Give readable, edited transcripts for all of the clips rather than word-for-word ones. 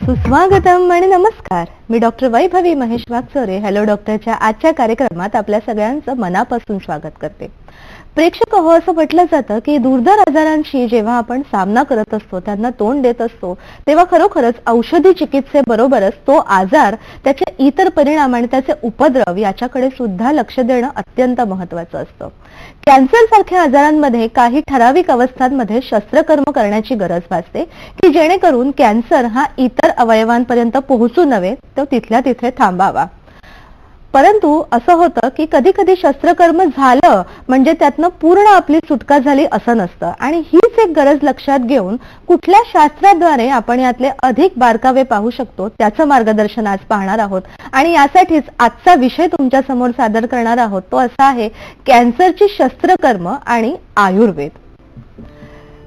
सुस्वागतम आणि नमस्कार. मी डॉक्टर वैभवी महेश वागचोरे हॅलो डॉक्टरच्या आजच्या कार्यक्रमात आपल्या सगळ्यांचं मनापासून स्वागत करते. प्रेक्षक हो, असं म्हटलं जातं की दुर्धर आजारांशी जेव्हा आपण सामना करत असतो, त्यांना तोंड देत असतो, तेव्हा खरोखरच औषधी चिकित्सेबरोबरच तो आजार, त्याचे इतर परिणाम आणि त्याचे उपद्रव याच्याकडे सुद्धा लक्ष देणं अत्यंत महत्वाचं असतं. कॅन्सर सारख्या आजारांमध्ये काही ठराविक अवस्थांमध्ये शस्त्रकर्म करण्याची गरज भासते की जेणेकरून कॅन्सर हा इतर अवयवांपर्यंत पोहोचू नये, तो तिथल्या तिथे थांबावा. परंतु असं होतं की कधी कधी शस्त्रकर्म झालं म्हणजे त्यातनं पूर्ण आपली सुटका झाली असं नसतं, आणि हीच एक गरज लक्षात घेऊन कुठल्या शास्त्राद्वारे आपण यातले अधिक बारकावे पाहू शकतो त्याचं मार्गदर्शन आज पाहणार आहोत. आणि यासाठीच आजचा विषय तुमच्या समोर सादर करणार आहोत. तो असा आहे कॅन्सरची शस्त्रकर्म आणि आयुर्वेद.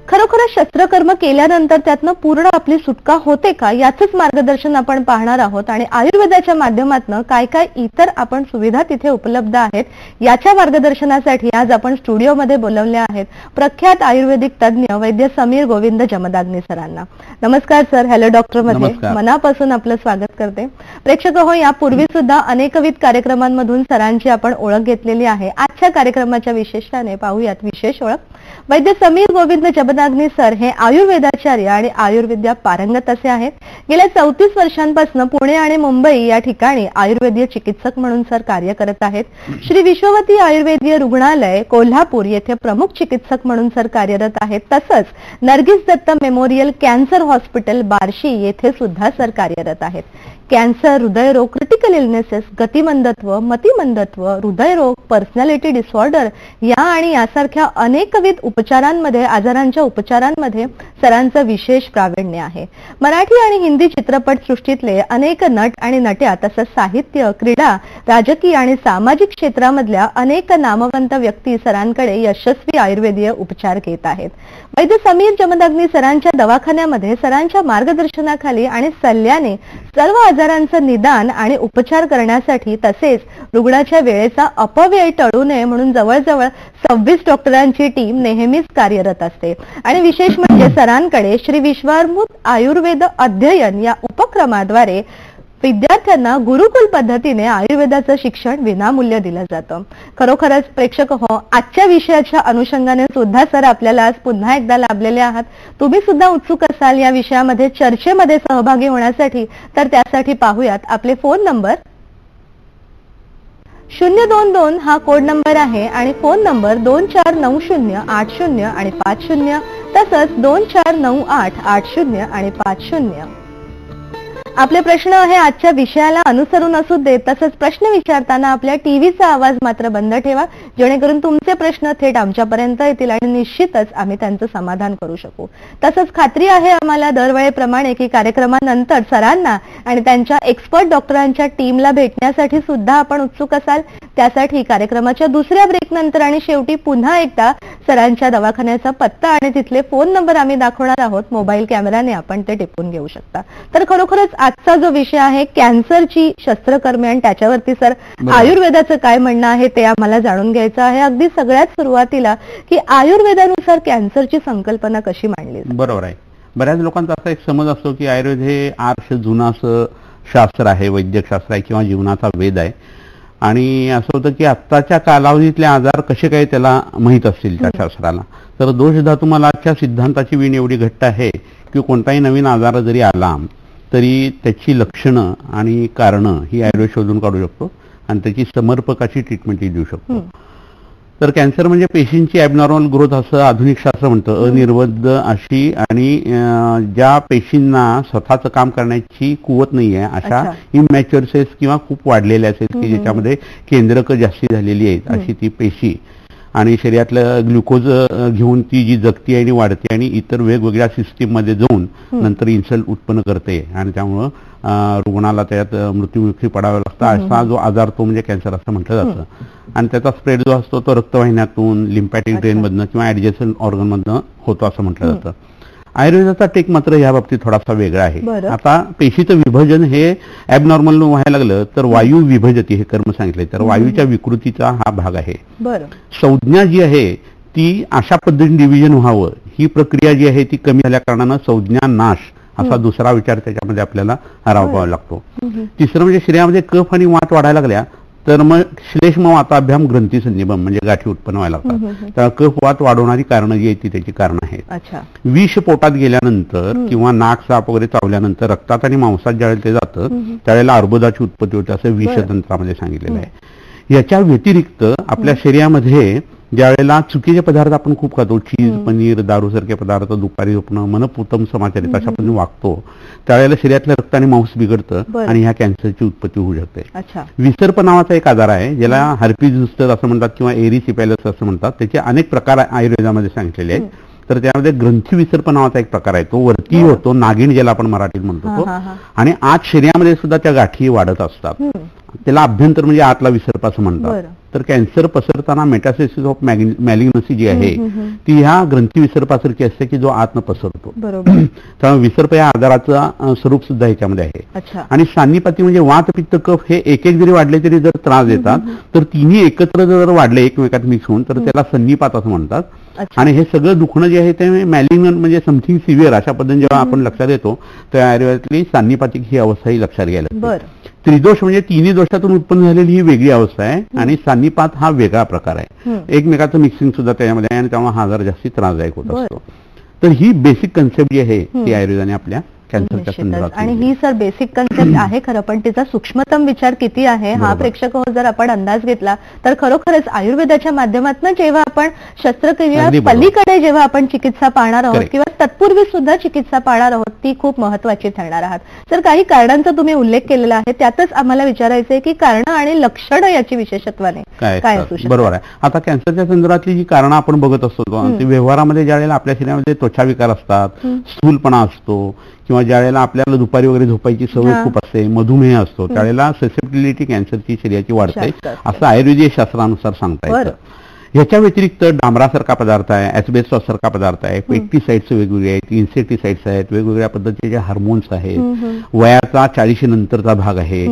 खरोखरच शस्त्रकर्म केल्यानंतर त्यातनं पूर्ण आपली सुटका होते का याचंच मार्गदर्शन आपण पाहणार आहोत. आणि आयुर्वेदाच्या माध्यमातून काय काय इतर आपण सुविधा तिथे उपलब्ध आहेत याच्या मार्गदर्शनासाठी आज आपण स्टुडिओमध्ये बोलवले आहेत प्रख्यात आयुर्वेदिक तज्ज्ञ वैद्य समीर गोविंद जमदाग्नी सरांना. नमस्कार सर, हॅलो डॉक्टर मध्ये मनापासून आपलं स्वागत करते. प्रेक्षक हो, यापूर्वी सुद्धा अनेकविध कार्यक्रमांमधून सरांची आपण ओळख घेतलेली आहे. आजच्या कार्यक्रमाच्या विशेषाने पाहूयात विशेष ओळख. वैद्य समीर गोविंद जमदाग्नी सर हे आयुर्वेदाचार्य आणि आयुर्विद्या पारंगत असे आहेत. गेल्या 34 वर्षांपासून पुणे आणि मुंबई या ठिकाणी आयुर्वेदीय चिकित्सक म्हणून सर कार्य करत आहेत. श्री विश्ववती आयुर्वेदीय रुग्णालय कोल्हापूर येथे प्रमुख चिकित्सक म्हणून सर कार्यरत आहेत. तसंच Nargis Dutt memorial cancer hospital Barshi येथे सुद्धा सर कार्यरत आहेत. कॅन्सर, हृदयरोग, क्रिटिकल इलनेसेस, गतिमंदत्व, मतिमंदत्व, हृदयरोग, पर्सनॅलिटी डिसऑर्डर या आणि यासारख्या अनेकविध उपचारांमध्ये, आजारांच्या उपचारांमध्ये सरांचं विशेष प्रावीण्य आहे. मराठी आणि हिंदी चित्रपट सृष्टीतले अनेक नट आणि नट्या, तसंच साहित्य, क्रीडा, राजकीय आणि सामाजिक क्षेत्रामधल्या अनेक नामवंत व्यक्ती सरांकडे यशस्वी आयुर्वेदीय उपचार घेत आहेत. वैद्य समीर जमदाग्नी सरांच्या दवाखान्यामध्ये सरांच्या मार्गदर्शनाखाली आणि सल्ल्याने सर्व आजारांचं निदान आणि उपचार करण्यासाठी, तसेच रुग्णाच्या वेळेचा अपव्यय टळू नये म्हणून जवळजवळ 26 डॉक्टरांची टीम नेहमीच कार्यरत असते. आणि विशेष म्हणजे सरांकडे श्री विश्वामूर्त आयुर्वेद अध्ययन या उपक्रमाद्वारे विद्यार्थ्यांना गुरुकुल पद्धतीने आयुर्वेदाचं शिक्षण विनामूल्य दिलं जातं. खरोखरच प्रेक्षक हो, आजच्या विषयाच्या अनुषंगाने सुद्धा सर आपल्याला आज पुन्हा एकदा लाभलेले आहात. तुम्ही सुद्धा उत्सुक असाल या विषयामध्ये चर्चेमध्ये सहभागी होण्यासाठी, तर त्यासाठी पाहूयात आपले फोन नंबर. 022 हा कोड नंबर आहे आणि फोन नंबर 249080 आणि 50, तसंच 249880 आणि 50. आपले प्रश्न हे आजच्या विषयाला अनुसरून असू देत, तसंच प्रश्न विचारताना आपल्या टीव्हीचा आवाज मात्र बंद ठेवा, जेणेकरून तुमचे प्रश्न थेट आमच्यापर्यंत येतील आणि निश्चितच आम्ही त्यांचं समाधान करू शकू. तसंच खात्री आहे आम्हाला दरवेळेप्रमाणे की कार्यक्रमानंतर सरांना आणि त्यांच्या एक्सपर्ट डॉक्टरांच्या टीमला भेटण्यासाठी सुद्धा आपण उत्सुक असाल. त्यासाठी कार्यक्रमाच्या दुसऱ्या ब्रेक नंतर आणि शेवटी पुन्हा एकदा सरांच्या दवाखान्याचा पत्ता आणि तिथले फोन नंबर आम्ही दाखवणार आहोत. मोबाईल कॅमेराने आपण ते टिपून घेऊ शकता. तर खरोखरच आजचा जो विषय आहे कॅन्सरची शस्त्रकर्मे आणि त्याच्यावरती सर आयुर्वेदाचं काय म्हणणं आहे ते आम्हाला जाणून घ्यायचं आहे. अगदी सगळ्यात सुरुवातीला की आयुर्वेदानुसार कॅन्सरची संकल्पना कशी मांडली? बरोबर आहे. बऱ्याच लोकांचा असा एक समज असतो की आयुर्वेद हे आर्ष जुनं असं शास्त्र आहे, वैद्यकशास्त्र आहे किंवा जीवनाचा वेद आहे. आणि असं होतं की आत्ताच्या कालावधीतले आजार कसे काय त्याला माहीत असतील त्या शास्त्राला. तर दोष धातू मलाच्या सिद्धांताची वीण एवढी घट्ट आहे की कोणताही नवीन आजार जरी आला तरी त्याची लक्षणं आणि कारणं ही आयुर्वेद शोधून काढू शकतो आणि त्याची समर्पकाची ट्रीटमेंटही देऊ शकतो. तर कॅन्सर म्हणजे पेशींची ॲबनॉर्मल ग्रोथ असं आधुनिक शास्त्र म्हणतं. अनिर्बद्ध अशी आणि ज्या पेशींना स्वतःचं काम करण्याची कुवत नाही आहे अशा इमॅच्युअर सेल्स किंवा खूप वाढलेल्या सेल्स की ज्याच्यामध्ये केंद्रक जास्ती झालेली आहेत अशी ती पेशी, आणि शरीरातलं ग्लुकोज घेऊन ती जी जगती आणि वाढते आणि इतर वेगवेगळ्या सिस्टीममध्ये जाऊन नंतर इन्सल्ट उत्पन्न करते आणि त्यामुळं रुग्णाला त्यात मृत्युमुखी पडावं लागतं. असा जो आजार तो म्हणजे कॅन्सर असं म्हटलं जातं. आणि त्याचा स्प्रेड जो असतो तो रक्तवाहिन्यातून, लिम्फॅटिक ड्रेनमधनं किंवा ऍडजस्टंट ऑर्गनमधनं होतो असं म्हटलं जातं. आयुर्वेदाचा टेक मात्र या बाबतीत थोडासा वेगळा आहे. आता पेशीचं विभाजन हे ॲबनॉर्मल व्हायला लागलं तर वायू विभजती हे कर्म सांगितले, तर वायूच्या विकृतीचा हा भाग आहे. संज्ञा जी आहे ती अशा पद्धतीने डिव्हिजन व्हावं ही प्रक्रिया जी आहे ती कमी झाल्या कारणानं संज्ञा नाश असा दुसरा विचार त्याच्यामध्ये आपल्याला राबवावा लागतो. तिसरं म्हणजे शरीरामध्ये कफ आणि वात वाढायला लागल्या तर मग श्लेष्म वाताभ्याम ग्रंथी संनिभम म्हणजे गाठी उत्पन्न व्हायला लागतात. तर कफ वात वाढवणारी कारणं जी आहेत ती त्याची कारणं आहेत. विष पोटात गेल्यानंतर किंवा नाक साप वगैरे चावल्यानंतर रक्तात आणि मांसात ज्यावेळेला ते जातं त्यावेळेला अर्बुदाची उत्पत्ती होते असं विषतंत्रामध्ये सांगितलेलं आहे. याच्या व्यतिरिक्त आपल्या शरीरामध्ये ज्यावेळेला चुकीचे पदार्थ आपण खूप खातो, चीज, पनीर, दारू सारखे पदार्थ, दुपारी झोपणं, मनपूतम समाचारित अशा पद्धतीने वागतो, त्यावेळेला शरीरातलं रक्त आणि मांस बिघडतं आणि ह्या कॅन्सरची उत्पत्ती होऊ शकते. विसर्प नावाचा एक आजार आहे ज्याला हर्पीज झुस्टर असं म्हणतात किंवा एरिसिपॅलस असं म्हणतात. त्याचे अनेक प्रकार आयुर्वेदामध्ये सांगितलेले आहेत. तर त्यामध्ये ग्रंथी विसर्प नावाचा एक प्रकार आहे, तो वरती होतो, नागिण ज्याला आपण मराठीत म्हणतो तो, आणि आत शरीरामध्ये सुद्धा त्या गाठी वाढत असतात. त्याला अभ्यंतर म्हणजे आतला विसर्प असं म्हणतात. तर कॅन्सर पसरताना मेटास्टेसिस ऑफ मॅलिग्नसी जी आहे ती ह्या ग्रंथी विसर्पासारखी असते की जो आतनं पसरतो. त्यामुळे विसर्प या आजाराचं स्वरूप सुद्धा ह्याच्यामध्ये आहे. आणि सान्निपाती म्हणजे वात, पित्त, कफ हे एक एक जरी वाढले तरी जर त्रास देतात तर तिन्ही एकत्र जर वाढले एकमेकात मिक्स होऊन तर त्याला सन्निपात असं म्हणतात. आणि हे सगळं दुखणं जे आहे ते मॅलिग्नंट म्हणजे समथिंग सिव्हिअर अशा पद्धतीने जेव्हा आपण लक्षात येतो त्या आयुर्वेदातली सान्निपातिक ही अवस्था ही लक्षात घ्यायला. त्रिदोष म्हणजे तिन्ही दोषातून उत्पन्न झालेली ही वेगळी अवस्था आहे आणि सान्निपात हा वेगळा प्रकार आहे. एकमेकाचं मिक्सिंग सुद्धा त्याच्यामध्ये आहे आणि त्यामुळे हा आजार जास्ती त्रासदायक होत असतो. तर ही बेसिक कन्सेप्ट जी आहे ती आयुर्वेदाने आपल्या कॅन्सरच्या संदर्भात. आणि ही सर बेसिक कन्सेप्ट आहे खरं, पण तिचा सूक्ष्मतम विचार किती आहे हा प्रेक्षक जर आपण अंदाज घेतला तर खरोखरच आयुर्वेदाच्या माध्यमातून जेव्हा आपण शस्त्रक्रिया पलीकडे जेव्हा आपण चिकित्सा पाहणार आहोत किंवा तत्पूर्वी सुद्धा चिकित्सा पाहणार आहोत ती खूप महत्वाची ठरणार आहात. सर काही कारणांचा तुम्ही उल्लेख केलेला आहे, त्यातच आम्हाला विचारायचं आहे की कारण आणि लक्षणं याची विशेषत्वाने काय असू शकतात. बरोबर आहे. आता कॅन्सरच्या संदर्भातली जी कारणं आपण बघत असतो ती व्यवहारामध्ये ज्यावेळेला आपल्या शरीरामध्ये त्वचाविकार असतात, स्थूलपणा असतो किंवा ज्यावेळेला आपल्याला दुपारी वगैरे झोपायची सवय खूप असते, मधुमेह असतो, त्यावेळेला ससेप्टिबिलिटी कॅन्सरची शरीराची वाढते असं आयुर्वेदीय शास्त्रानुसार सांगता येतं. ह्याच्या व्यतिरिक्त डांबरासारखा पदार्थ आहे, ऍस्बेस्टॉस सारखा पदार्थ आहे, पेस्टिसाइड्स वेगवेगळे आहेत, इन्सेक्टिसाइड्स आहेत, वेगवेगळ्या पद्धतीचे जे हार्मोन्स आहेत, वयाचा 40 नंतरचा भाग आहे,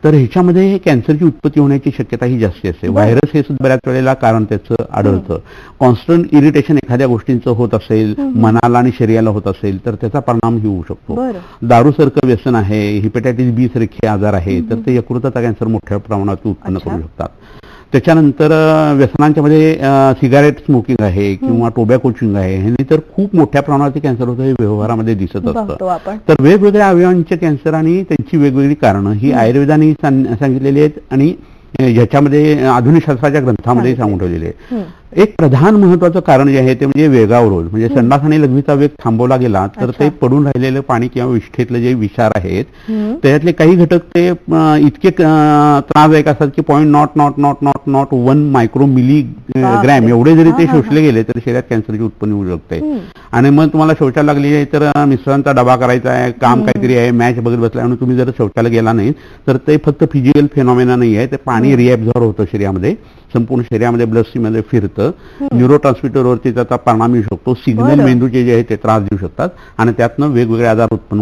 तर ह्याच्यामध्ये कॅन्सरची उत्पत्ती होण्याची शक्यता ही जास्ती असते. व्हायरस हे सुद्धा बऱ्याच वेळेला कारण त्याचं आढळतं. कॉन्स्टंट इरिटेशन एखाद्या गोष्टींचं होत असेल, मनाला आणि शरीराला होत असेल तर त्याचा परिणाम होऊ शकतो. दारूसारखं व्यसन आहे, हिपॅटायटिस बी सारखे आजार आहे तर ते यकृताचा कॅन्सर मोठ्या प्रमाणात उत्पन्न करू शकतात. त्याच्यानंतर व्यसनांच्या मध्ये सिगारेट स्मोकिंग आहे किंवा टोबॅको च्युइंग आहे, ह्यांनी तर खूप मोठ्या प्रमाणात कॅन्सर होतं हे व्यवहारामध्ये दिसत असतं. तर वेगवेगळ्या अवयवांचे कॅन्सर आणि त्यांची वेगवेगळी कारणं ही आयुर्वेदाने सांगितलेली आहेत आणि ह्याच्यामध्ये आधुनिक शास्त्राच्या ग्रंथामध्ये सांगून ठेवलेले आहे. एक प्रधान महत्वाचं कारण जे आहे ते म्हणजे वेगावरोध, म्हणजे संडास आणि लघवीचा वेग थांबवला गेला तर ते पडून राहिलेलं पाणी किंवा विष्ठेतले जे विषार आहेत त्याच्यातले काही घटक ते इतके त्रासदायक असतात की 0.0000001 मायक्रो मिलीग्रॅम एवढे जरी ते शोषले गेले तर शरीरात कॅन्सरची उत्पत्ती होऊ शकते. आणि मग तुम्हाला शौचाला लागली आहे तर मिस्टरांचा डबा करायचा आहे, काम काहीतरी आहे, मॅच बघत बसला आणि तुम्ही जर शौचाला गेला नाही तर ते फक्त फिजिकल फेनॉमेना नाही आहे, ते पाणी रिॲब्झॉर्ब होतं शरीरामध्ये, संपूर्ण शरीरामध्ये ब्लड स्ट्रीममध्ये फिरतं, न्यूरोट्रान्समिटरवरती त्याचा परिणाम येऊ शकतो, सिग्नल मेंदूचे जे आहे ते त्रास देऊ शकतात आणि त्यातनं वेगवेगळे आजार उत्पन्न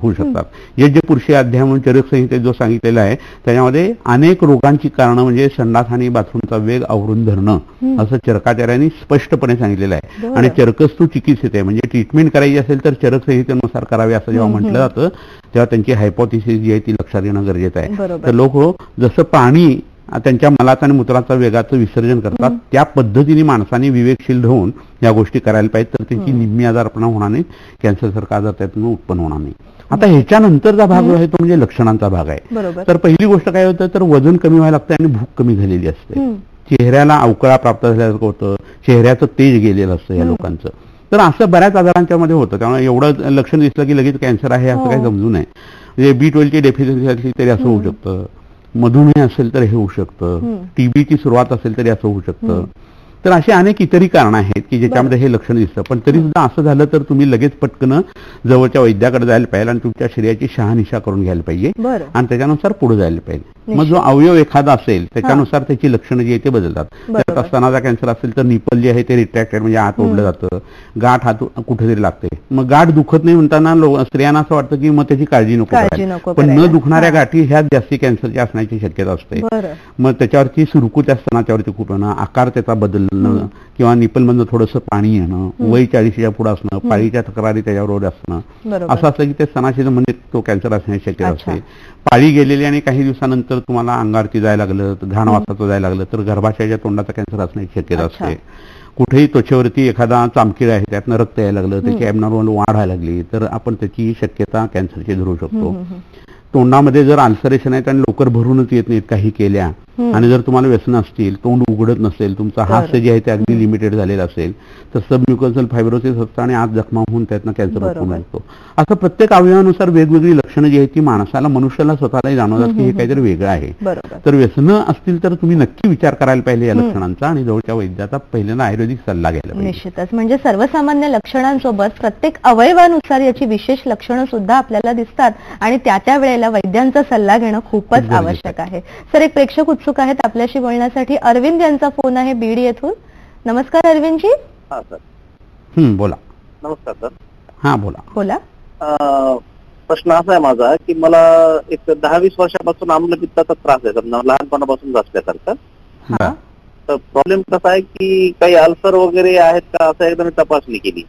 होऊ शकतात. यज्ञपुरुषी अध्याय म्हणून चरकसंहितेत जो सांगितलेला आहे त्याच्यामध्ये अनेक रोगांची कारणं म्हणजे संडास आणि बाथरूमचा वेग आवरून धरणं असं चरकाचार्यांनी स्पष्टपणे सांगितलेलं आहे. आणि चरकस्तू चिकित्सित आहे म्हणजे ट्रीटमेंट करायची असेल तर चरकसंहितेनुसार करावे असं जेव्हा म्हटलं जातं तेव्हा त्यांची हायपोथिसिस जी आहे ती लक्षात घेणं गरजेचं आहे. तर लोक जसं पाणी त्यांच्या मलाचा आणि मूत्राचा वेगाचं विसर्जन करतात त्या पद्धतीने माणसाने विवेकशील राहून या गोष्टी करायला पाहिजेत तर त्यांची निम्मी आजारपणा होणार नाही, कॅन्सर सारखा आजार त्यातून उत्पन्न होणार नाही. आता ह्याच्यानंतरचा भाग जो आहे तो म्हणजे लक्षणांचा भाग आहे. तर पहिली गोष्ट काय होतं तर वजन कमी व्हायला लागतं आणि भूक कमी झालेली असते, चेहऱ्याला अवकळा प्राप्त झाल्यासारखं होतं, चेहऱ्याचं तेज गेलेलं असतं या लोकांचं. तर असं बऱ्याच आजारांच्या मध्ये होतं, त्यामुळे एवढं लक्षण दिसलं की लगेच कॅन्सर आहे असं काही समजू नये. म्हणजे B12 डेफिशियन्सी असली तरी असं होऊ शकतं, मधुमेह असेल तर हे होऊ शकतं, टीबीची सुरुवात असेल तरी असं होऊ शकतं. तर अशी अनेक इतरही कारणं आहेत की ज्याच्यामध्ये हे लक्षण दिसतं. पण तरी सुद्धा असं झालं तर तुम्ही लगेच पटकन जवळच्या वैद्याकडे जायला पाहिजे आणि तुमच्या शरीराची शहानिशा करून घ्यायला पाहिजे आणि त्याच्यानुसार पुढे जायला पाहिजे. मग जो अवयव एखादा असेल त्याच्यानुसार त्याची लक्षणं जी आहे ते बदलतात. त्यात स्तनाचा कॅन्सर असेल तर निपल जे आहे ते रिट्रॅक्टेड म्हणजे आत ओढलं जातं, गाठ हात कुठेतरी लागते. मग गाठ दुखत नाही म्हणताना स्त्रियांना असं वाटतं की मग त्याची काळजी नको, पण न दुखणाऱ्या गाठी ह्याच जास्ती कॅन्सरच्या असण्याची शक्यता असते. मग त्याच्यावरती सुरकू त्या स्तनाच्यावरती खूप आकार त्याचा बदलणं किंवा निपलमधनं थोडंसं पाणी येणं, वय 40च्या पुढे असणं, पाळीच्या तक्रारी त्याच्याबरोबर असणं, असं असलं की ते स्तनाशी संबंधित तो कॅन्सर असण्याची शक्यता असते. पाळी गेलेली आणि काही दिवसानंतर तुम्हाला अंगावरती जायला लागलं, घाण वासाचं जायला लागलं तर गर्भाशयाच्या तोंडाचा कॅन्सर असण्याची शक्यता असते. कुठेही त्वचेवरती एखादा चामखीळ आहे त्यातनं रक्त यायला लागलं, त्याची ॲबनॉर्मल वाढ व्हायला लागली तर आपण त्याची शक्यता कॅन्सरची धरू शकतो. तोंडामध्ये जर अल्सरेशन आहेत आणि लवकर भरूनच येत नाहीत काही केल्या आणि जर तुम्हाला व्यसन असतील, तोंड उघडत नसेल, तुमचं हास्य जे आहे ते अगदी लिमिटेड झालेलं असेल तर सबम्युकोसल फायब्रोसिस असतं आणि आत जखमा होऊन त्यातनं कॅन्सर उत्पन्न होतो. असं प्रत्येक अवयवानुसार वेगवेगळी लक्षणं जी आहेत ती माणसाला, मनुष्याला स्वतःलाही जाणवतात की हे काहीतरी वेगळं आहे. तर व्यसनं असतील तर तुम्ही नक्की विचार करायला पाहिजे या लक्षणांचा आणि जवळच्या वैद्याचा पहिल्यांदा आयुर्वेदिक सल्ला घ्यायला पाहिजे. निश्चितच. म्हणजे सर्वसामान्य लक्षणांसोबत प्रत्येक अवयवानुसार याची विशेष लक्षणं सुद्धा आपल्याला दिसतात आणि त्या वेळेला वैद्यांचा सल्ला घेणं खूपच आवश्यक आहे. सर, एक प्रेक्षक उत्सुक आहेत आपल्याशी बोलण्यासाठी. अरविंद यांचा फोन आहे बीड येथून. नमस्कार अरविंदजी. हा सर. बोला. नमस्कार सर. हा बोला. बोला. प्रश्न असा आहे माझा की मला एक 10-20 वर्षापासून आम्लपित्ताचा त्रास आहे सर, लहानपणापासून असल्यासारखा. तर प्रॉब्लेम कसा आहे की काही अल्सर वगैरे आहेत का असं एकदा मी तपासणी केली,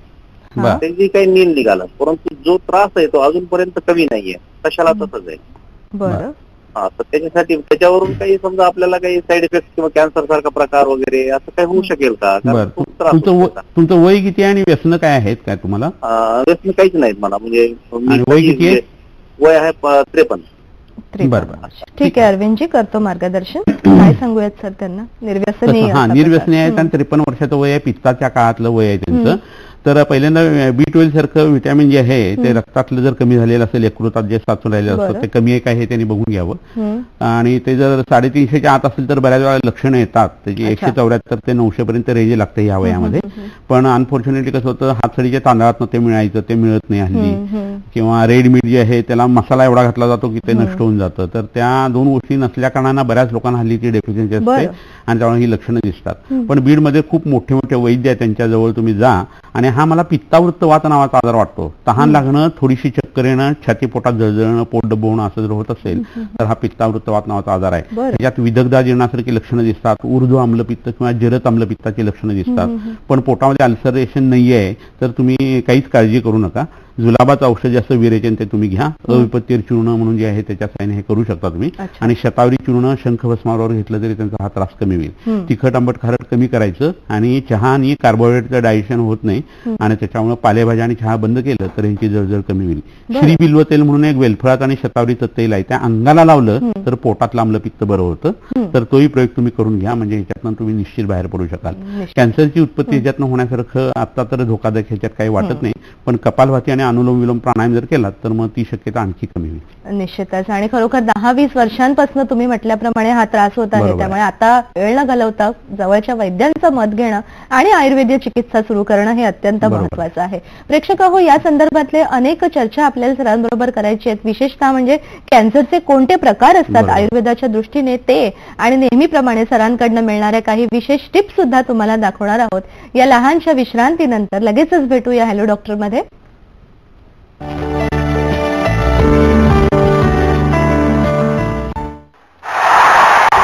त्याची काही नील निघाला, परंतु जो त्रास आहे तो अजूनपर्यंत कमी नाहीये, कशाला तसंच आहे. बरं. हा, तर त्याच्यावरून काही समजा आपल्याला काही साईड इफेक्ट किंवा कॅन्सर सारखा प्रकार वगैरे असं काही होऊ शकेल का? तुमचं वय किती आणि व्यसन काय आहेत काय तुम्हाला? व्यसन काहीच नाहीत मला, म्हणजे वय किती आहे? वय आहे 53. बरोबर. ठीक आहे अरविंदजी, करतो मार्गदर्शन. काय सांगूयात सर त्यांना? निर्व्यसनी आहेत आणि 53 वर्षाचं वय आहे, पित्ताच्या काळातलं वय आहे त्यांचं. तर पहिल्यांदा B12 सारखं व्हिटॅमिन जे आहे ते रक्तातलं जर कमी झालेलं असेल, यकृतात जे साचून राहिलेलं असतं ते कमी आहे का हे त्यांनी बघून घ्यावं. आणि ते जर 350च्या आत असेल तर बऱ्याच वेळा लक्षणं येतात त्याची. 174 ते 900 पर्यंत रेंज लागते या वयामध्ये. पण अनफॉर्च्युनेटली कसं होतं, हातसडीच्या तांदळात ते मिळायचं ते मिळत नाही हल्ली, किंवा रेड मीट जे आहे त्याला मसाला एवढा घातला जातो की ते नष्ट होऊन जातं. तर त्या दोन गोष्टी नसल्या कारणानं बऱ्याच लोकांना हल्लीची डेफिशियन्सी असते आणि त्यामुळे ही लक्षणं दिसतात. पण बीडमध्ये खूप मोठे मोठे वैद्य आहेत, त्यांच्याजवळ तुम्ही जा. आणि हा मला पित्तावृत्त वात नावाचा आजार वाटतो. तहान लागणं, थोडीशी चक्कर येणं, छाती पोटात जळजळणं, पोट डबवणं असं जर होत असेल तर हा पित्तावृत्त वात नावाचा आजार आहे. त्याच्यात विदग्धा जीर्णासारखी लक्षणं दिसतात, ऊर्ध्व आम्लपित्त किंवा जरत आम्लपित्ताची लक्षणं दिसतात. पण पोटामध्ये अल्सरेशन नाहीये तर तुम्ही काहीच काळजी करू नका. जुलाबाचं औषध जास्त विरेचन ते तुम्ही घ्या. अविपत्तीर चूर्ण म्हणून जे आहे त्याच्या साहाय्याने हे करू शकता तुम्ही. आणि शतावरी चूर्ण शंख भस्मावर घेतलं तरी त्यांचा हा त्रास कमी होईल. तिखट आंबट खारट कमी करायचं आणि चहा आणि कार्बोहायड्रेटचं डायजेशन होत नाही आणि त्याच्यामुळे पालेभाज्या आणि चहा बंद केलं तर यांची जळजळ कमी होईल. श्री बिल्व तेल म्हणून एक वेलफळात आणि शतावरीचं तेल आहे, त्या अंगाला लावलं तर पोटातलं आम्लपित्त बरं होतं. तर तोही प्रयोग तुम्ही करून घ्या, म्हणजे ह्याच्यातनं तुम्ही निश्चित बाहेर पडू शकाल. कॅन्सरची उत्पत्ती ह्याच्यातनं होण्यासारखं आता तर धोकादायक ह्याच्यात काही वाटत नाही, पण कपालभाती आणि अनुलोम विलोम प्राणायाम जर केला तर मग ती शक्यता आणखी कमी होईल. निश्चितच. आणि खरोखर 10-20 वर्षांपासून तुम्ही म्हटल्याप्रमाणे हा त्रास होत आहे, त्यामुळे आता वेळ न घालवता जवळच्या वैद्यांचं मत घेणं आणि आयुर्वेदीय चिकित्सा सुरू करणं हे अत्यंत महत्वाचं आहे. प्रेक्षक हो, या संदर्भातले अनेक चर्चा आपल्याला सरांबरोबर करायची आहेत, विशेषतः म्हणजे कॅन्सरचे कोणते प्रकार असतात आयुर्वेदाच्या दृष्टीने ते, आणि नेहमीप्रमाणे सरांकडनं मिळणाऱ्या काही विशेष टिप्स सुद्धा तुम्हाला दाखवणार आहोत. या लहानशा विश्रांतीनंतर लगेचच भेटूया हॅलो डॉक्टर मध्ये.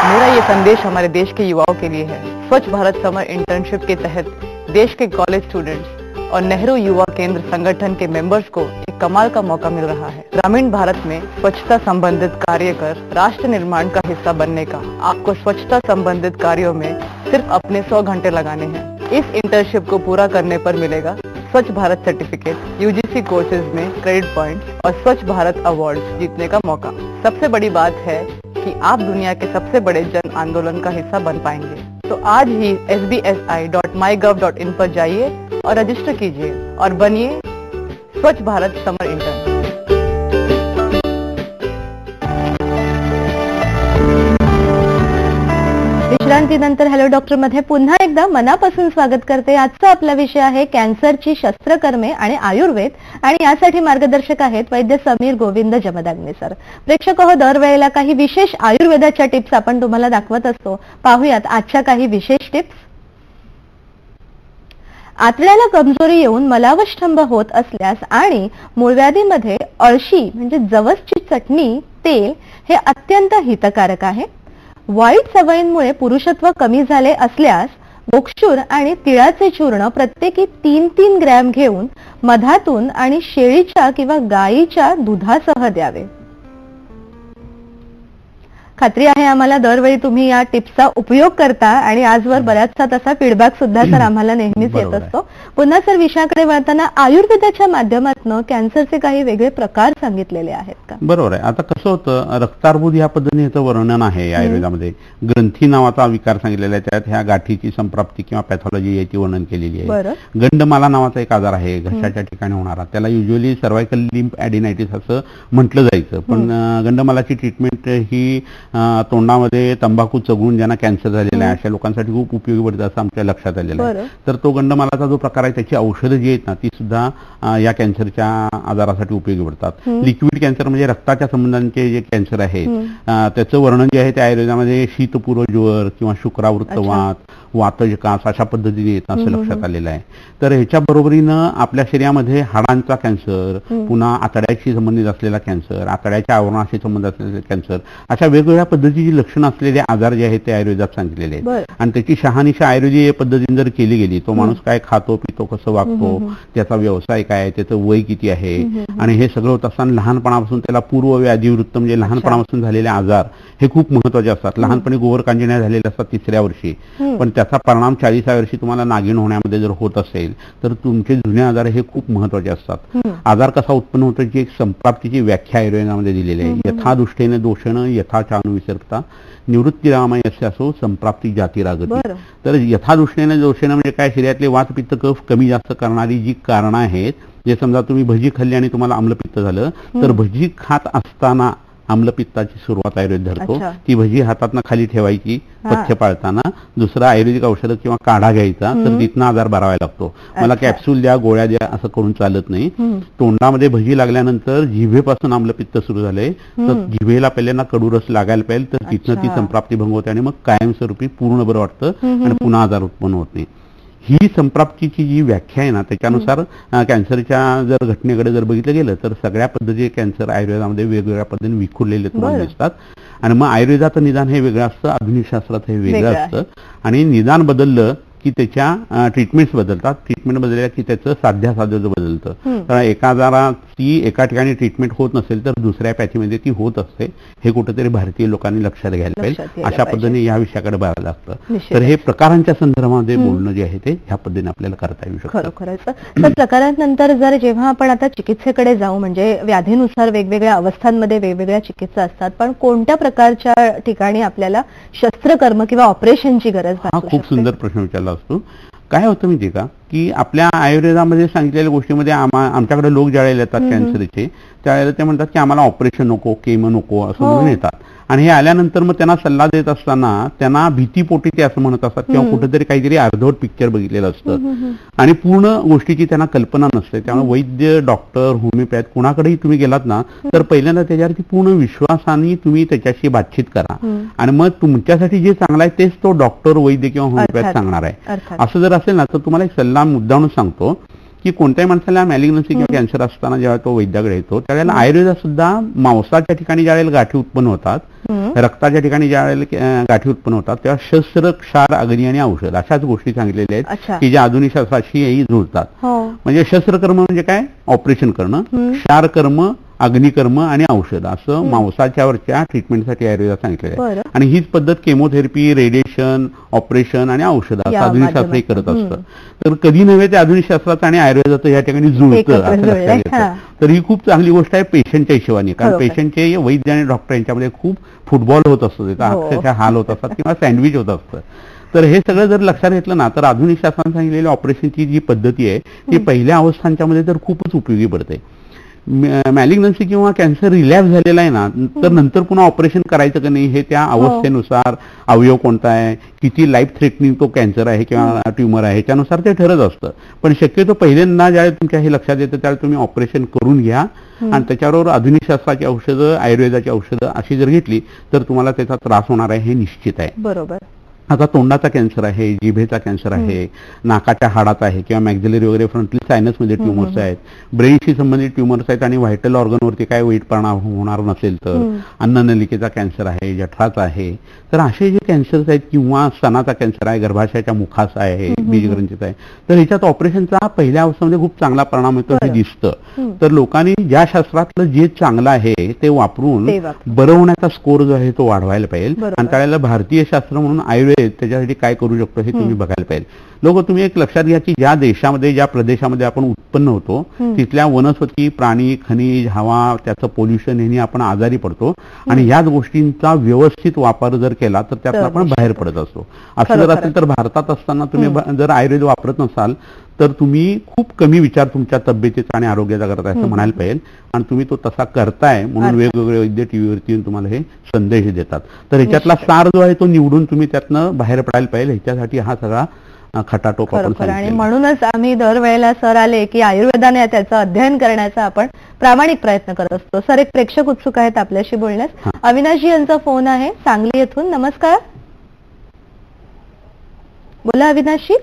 मेरा ये संदेश हमारे देश के युवाओं के लिए है। स्वच्छ भारत समर इंटर्नशिप के तहत देश के कॉलेज स्टूडेंट्स और नेहरू युवा केंद्र संगठन के मेंबर्स को एक कमाल का मौका मिल रहा है। ग्रामीण भारत में स्वच्छता संबंधित कार्य कर राष्ट्र निर्माण का हिस्सा बनने का आपको स्वच्छता संबंधित कार्यों में सिर्फ अपने 100 घंटे लगाने हैं। इस इंटर्नशिप को पूरा करने पर मिलेगा स्वच्छ भारत सर्टिफिकेट, यूजीसी कोर्सेज में क्रेडिट पॉइंट्स और स्वच्छ भारत अवार्ड जीतने का मौका। सबसे बड़ी बात है कि आप दुनिया के सबसे बड़े जन आंदोलन का हिस्सा बन पाएंगे। तो आज ही sbsi.mygov.in पर जाइए और रजिस्टर कीजिए और बनिए स्वच्छ भारत समर इंटर्न। विश्रांतीनंतर हॅलो डॉक्टर मध्ये पुन्हा एकदा मनापासून स्वागत करते. आजचा आपला विषय आहे कॅन्सरची शस्त्रकर्मे आणि आयुर्वेद, आणि यासाठी मार्गदर्शक आहेत वैद्य समीर गोविंद जमदाग्ने सर. प्रेक्षक हो, दरवेळेला काही विशेष आयुर्वेदाच्या टिप्स आपण तुम्हाला दाखवत असतो. पाहूयात आजच्या काही विशेष टिप्स. आतड्याला कमजोरी येऊन मलावष्ठंभ होत असल्यास आणि मूळव्याधीमध्ये अळशी म्हणजे जवसची चटणी, तेल हे अत्यंत हितकारक आहे. वाईट सवयींमुळे पुरुषत्व कमी झाले असल्यास मोक्षूर आणि तिळाचे चूर्ण प्रत्येकी 3-3 ग्रॅम घेऊन मधातून आणि शेळीच्या किंवा गायीच्या दुधासह द्यावे. खात्री आहे आम्हाला दरवेळी तुम्ही या टिप्सचा उपयोग करता आणि आजवर बऱ्याचसा तसा फीडबॅक सुद्धा सर आम्हाला नेहमीच येत असतो. पुन्हा सर विषयाकडे वळताना आयुर्वेदाच्या माध्यमातून कॅन्सरचे काही वेगळे प्रकार सांगितलेले आहेत का? बरोबर आहे. आता कसं होतं, रक्तार्बुद या पद्धतीने याचं वर्णन आहे आयुर्वेदामध्ये. ग्रंथी नावाचा विकार सांगितलेला आहे, त्यात ह्या गाठीची संप्राप्ती किंवा पॅथॉलॉजी याची वर्णन केलेली आहे. गंडमाला नावाचा एक आजार आहे घशाच्या ठिकाणी होणारा, त्याला युजली सर्वायकल लिम्फ ॲडिनायटिस असं म्हटलं जायचं. पण गंडमालाची ट्रीटमेंट ही तोंडामध्ये तंबाखू चघळून ज्यांना कॅन्सर झालेला आहे अशा लोकांसाठी खूप उपयोगी पडते असं आमच्या लक्षात आलेलं आहे. तर तो गंडमालाचा जो प्रकार आहे त्याची औषधं जी आहेत ना ती सुद्धा या कॅन्सरच्या आजारासाठी उपयोगी पडतात. लिक्विड कॅन्सर म्हणजे रक्ताच्या संबंधांचे जे कॅन्सर आहेत त्याचं वर्णन जे आहे ते आयुर्वेदामध्ये शीतपूर्व ज्वर किंवा शुक्रावृत्त वात, वातजकास अशा पद्धतीने येत असं लक्षात आलेलं आहे. तर ह्याच्या बरोबरीनं आपल्या शरीरामध्ये हाडांचा कॅन्सर, पुन्हा आतड्याशी संबंधित असलेला कॅन्सर, आतड्याच्या आवरणाशी संबंधित असलेला कॅन्सर, अशा वेगवेगळ्या पद्धतीची लक्षणं असलेले आजार जे आहेत ते आयुर्वेदात सांगितलेले आहेत. आणि त्याची शहानिशा आयुर्वेदीय पद्धतीने जर केली गेली, तो माणूस काय खातो पितो, कसं वागतो, त्याचा व्यवसाय काय, त्याचं वय किती आहे, आणि हे सगळं होत असताना लहानपणापासून त्याला पूर्व व्याधीवृत्त म्हणजे लहानपणापासून झालेले आजार हे खूप महत्वाचे असतात. लहानपणी गोवर कांजिण्या झालेल्या असतात 3ऱ्या वर्षी, पण त्याचा परिणाम 40व्या वर्षी तुम्हाला नागिन होण्यामध्ये जर होत असेल तर तुमचे जुने आजार हे खूप महत्वाचे असतात. आजार कसा उत्पन्न होतो याची एक संप्राप्तीची व्याख्या आयुर्वेदामध्ये दिलेली आहे. यथा दुष्टेने दोषण यथा चानुविसर्गता निवृत्तीरामयस्य असो संप्राप्ती जाती रागती. तर यथादृष्टीने दोषेनं म्हणजे काय, शरीरातले वात पित्त कफ कमी जास्त करणारी जी कारणं आहेत, जे समजा तुम्ही भजी खाल्ली आणि तुम्हाला आम्लपित्त झालं तर भजी खात असताना आम्लपित्ताची सुरुवात आयुर्वेद धरतो. ती भजी हातातनं खाली ठेवायची पथ्य पाळताना, दुसरा आयुर्वेदिक औषध किंवा काढा घ्यायचा, तर तिथनं आजार बरावा लागतो. मला कॅप्सूल द्या, गोळ्या द्या असं करून चालत नाही. तोंडामध्ये भजी लागल्यानंतर जिभेपासून आम्लपित्त सुरू झाले तर जिभेला पहिल्यांदा कडू रस लागायला पाहिजे, तर तिथनं ती संप्राप्ती भंग होते आणि मग कायमस्वरूपी पूर्ण बरं वाटतं आणि पुन्हा आजार उत्पन्न होत नाही. ही संप्राप्तीची जी व्याख्या आहे ना त्याच्यानुसार कॅन्सरच्या जर घटनेकडे जर बघितलं गेलं तर सगळ्या पद्धती कॅन्सर आयुर्वेदामध्ये वेगवेगळ्या पद्धतीने विखुरलेले तुम्हाला दिसतात. आणि मग आयुर्वेदाचं निदान हे वेगळं असतं, आधुनिक शास्त्रात हे वेगळं असतं. आणि निदान बदललं की त्याच्या ट्रीटमेंट्स बदलतात, ट्रीटमेंट बदलल्या की त्याचं साध्यासाध्य बदलतं. तर एका आजाराची एका ठिकाणी ट्रीटमेंट होत नसेल तर दुसऱ्या पॅथीमध्ये ती होत असते. हे कुठेतरी भारतीय लोकांनी लक्षात घ्यायला पाहिजे. अशा पद्धतीने या विषयाकडे बघायला लागतं. तर हे प्रकारांच्या संदर्भामध्ये बोलणं जे आहे ते ह्या पद्धतीने आपल्याला करता येऊ शकतं. खरोखरच तर प्रकारांनंतर जर जेव्हा आपण आता चिकित्सेकडे जाऊ, म्हणजे व्याधीनुसार वेगवेगळ्या अवस्थांमध्ये वेगवेगळ्या चिकित्सा असतात, पण कोणत्या प्रकारच्या ठिकाणी आपल्याला शस्त्रकर्म किंवा ऑपरेशनची गरज भासू शकते? खूप सुंदर प्रश्न विचारला असतो. काय होतं माहिती का की आपल्या आयुर्वेदामध्ये सांगितलेल्या गोष्टीमध्ये आमच्याकडे लोक ज्यावेळेला येतात कॅन्सरचे, त्यावेळेला ते म्हणतात की आम्हाला ऑपरेशन नको, केमो नको असं म्हणून येतात. आणि हे आल्यानंतर मग त्यांना सल्ला देत असताना त्यांना भीतीपोटी ते असं म्हणत असतात किंवा कुठेतरी काहीतरी अर्धवट पिक्चर बघितलेलं असतं आणि पूर्ण गोष्टीची त्यांना कल्पना नसते. त्यामुळे वैद्य, डॉक्टर, होमिओपॅथ कुणाकडेही तुम्ही गेलात ना तर पहिल्यांदा त्याच्यावरती पूर्ण विश्वासाने तुम्ही त्याच्याशी बातचीत करा आणि मग तुमच्यासाठी जे चांगलं आहे तेच तो डॉक्टर, वैद्य किंवा होमिओपॅथ सांगणार आहे. असं जर असेल ना तर तुम्हाला एक सल्ला मुद्दामून सांगतो की कोणत्याही माणसाला मॅलिग्नन्सी किंवा कॅन्सर असताना जेव्हा तो वैद्याकडे येतो त्यावेळेला आयुर्वेदात सुद्धा मांसाच्या ठिकाणी ज्यावेळेला गाठी उत्पन्न होतात, रक्ताच्या ठिकाणी ज्यावेळेला गाठी उत्पन्न होतात तेव्हा शस्त्र, क्षार, अग्नी आणि औषध अशाच गोष्टी सांगितलेल्या आहेत की ज्या आधुनिक शास्त्राशीही जुळतात. म्हणजे शस्त्रकर्म म्हणजे काय, ऑपरेशन करणं, क्षारकर्म, अग्निकर्म आणि औषध असं मांसाच्यावरच्या ट्रीटमेंटसाठी आयुर्वेदात सांगितलेलं आहे. आणि हीच पद्धत केमोथेरपी, रेडिएशन, ऑपरेशन आणि औषध असं आधुनिक शास्त्रही करत असतं. तर कधी नव्हे ते आधुनिक शास्त्राचं आणि आयुर्वेदाचं या ठिकाणी जुळतं असं लक्षात येतं. तर ही खूप चांगली गोष्ट आहे पेशंटच्या हिशोबाने, कारण पेशंटचे वैद्य आणि डॉक्टर यांच्यामध्ये खूप फुटबॉल होत असतो, अक्षरशः हाल होत असतात किंवा सँडविच होत असतं. तर हे सगळं जर लक्षात घेतलं ना तर आधुनिक शास्त्राने सांगितलेल्या ऑपरेशनची जी पद्धती आहे ती पहिल्या अवस्थांच्या मध्ये तर खूपच उपयोगी पडते. मॅलिग्नन्सी किंवा कॅन्सर रिलॅप्स झालेला आहे ना तर नंतर पुन्हा ऑपरेशन करायचं का नाही हे त्या अवस्थेनुसार, अवयव कोणता आहे, किती लाईफ थ्रेटनिंग तो कॅन्सर आहे किंवा ट्युमर आहे ह्याच्यानुसार ते ठरत असतं. पण शक्यतो पहिल्यांदा ज्यावेळेस तुमच्या हे लक्षात येतं त्यावेळेस तुम्ही ऑपरेशन करून घ्या आणि त्याच्याबरोबर आधुनिक शास्त्राची औषधं, आयुर्वेदाची औषधं अशी जर घेतली तर तुम्हाला त्याचा त्रास होणार आहे हे निश्चित आहे. बरोबर. आता तोंडाचा कॅन्सर आहे, जिभेचा कॅन्सर आहे, नाकाच्या हाडाचा आहे किंवा मॅक्झिलरी वगैरे फ्रंटली सायनसमध्ये ट्युमर्स आहेत, ब्रेनशी संबंधित ट्युमर्स आहेत आणि व्हायटल ऑर्गनवरती काय वाईट परिणाम होणार नसेल तर अन्ननलिकेचा कॅन्सर आहे, जठराचा आहे. तर असे जे कॅन्सर्स आहेत किंवा स्तनाचा कॅन्सर आहे, गर्भाशयाच्या मुखाचा आहे, बीजग्रंथीचा आहे, तर ह्याच्यात ऑपरेशनचा पहिल्या अवस्थेमध्ये खूप चांगला परिणाम होतो हे दिसतं. तर लोकांनी ज्या शास्त्रातलं जे चांगलं आहे ते वापरून बरं होण्याचा स्कोर जो आहे तो वाढवायला पाहिजे. आणि त्यावेळेला भारतीय शास्त्र म्हणून आयुर्वेद त्याच्यासाठी काय करू शकतो हे तुम्ही बघायला पाहिजे. लोक तुम्ही एक लक्षात घ्या की ज्या देशामध्ये ज्या प्रदेशामध्ये आपण उत्पन्न होतो तिथल्या वनस्पती, प्राणी, खनिज, हवा, त्याचं पोल्युशन यांनी आपण आजारी पडतो आणि याच गोष्टींचा व्यवस्थित वापर जर केला तर त्यात आपण बाहेर पडत असतो. असं जर असेल तर भारतात असताना तुम्ही जर आयुर्वेद वापरत नसाल तर तुम्ही खूप कमी विचार तुमच्या तब्येतीचा आणि आरोग्याचा करताय असं म्हणायला पाहिजे. आणि तुम्ही तो तसा करताय म्हणून वेगवेगळे वैद्य टीव्हीवरती येऊन तुम्हाला हे संदेश देतात. तर ह्याच्यातला सार जो आहे तो निवडून तुम्ही त्यातनं बाहेर पडायला पाहिजे. ह्याच्यासाठी हा सगळा खटाटोप आपण सांगितला. आणि म्हणूनच आम्ही दरवेळेला सर आले की आयुर्वेदाने त्याचं अध्ययन करण्याचा आपण प्रामाणिक प्रयत्न करत असतो. सर, एक प्रेक्षक उत्सुक आहेत आपल्याशी बोलण्यास. अविनाशजी यांचा फोन आहे सांगली येथून. नमस्कार, बोला अविनाशजी.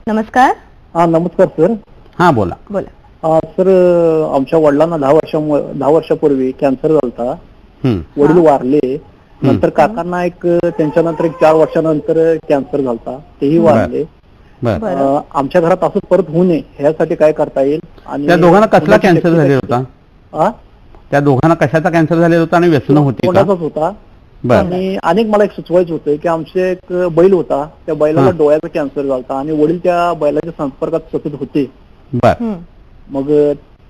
नमस्कार. नमस्कार सर. हा बोला बोला. सर, आमच्या वडिलांना 10 वर्षापूर्वी कॅन्सर झालता. वडील वारले. नंतर काकांना त्यांच्यानंतर 4 वर्षानंतर कॅन्सर झालता, तेही वारले. आमच्या घरात असं परत होऊ नये ह्यासाठी काय करता येईल? आणि त्या दोघांना कसला कॅन्सर झालेला होता? त्या दोघांना कशाचा कॅन्सर झालेला होता आणि व्यसन होती? तोंडाचाच होता. आणि अनेक मला एक सुचवायचं होतं की आमचे एक बैल होता, त्या बैलाला डोळ्याचा कॅन्सर झाला आणि वडील त्या बैलाच्या संपर्कात सतत होते. मग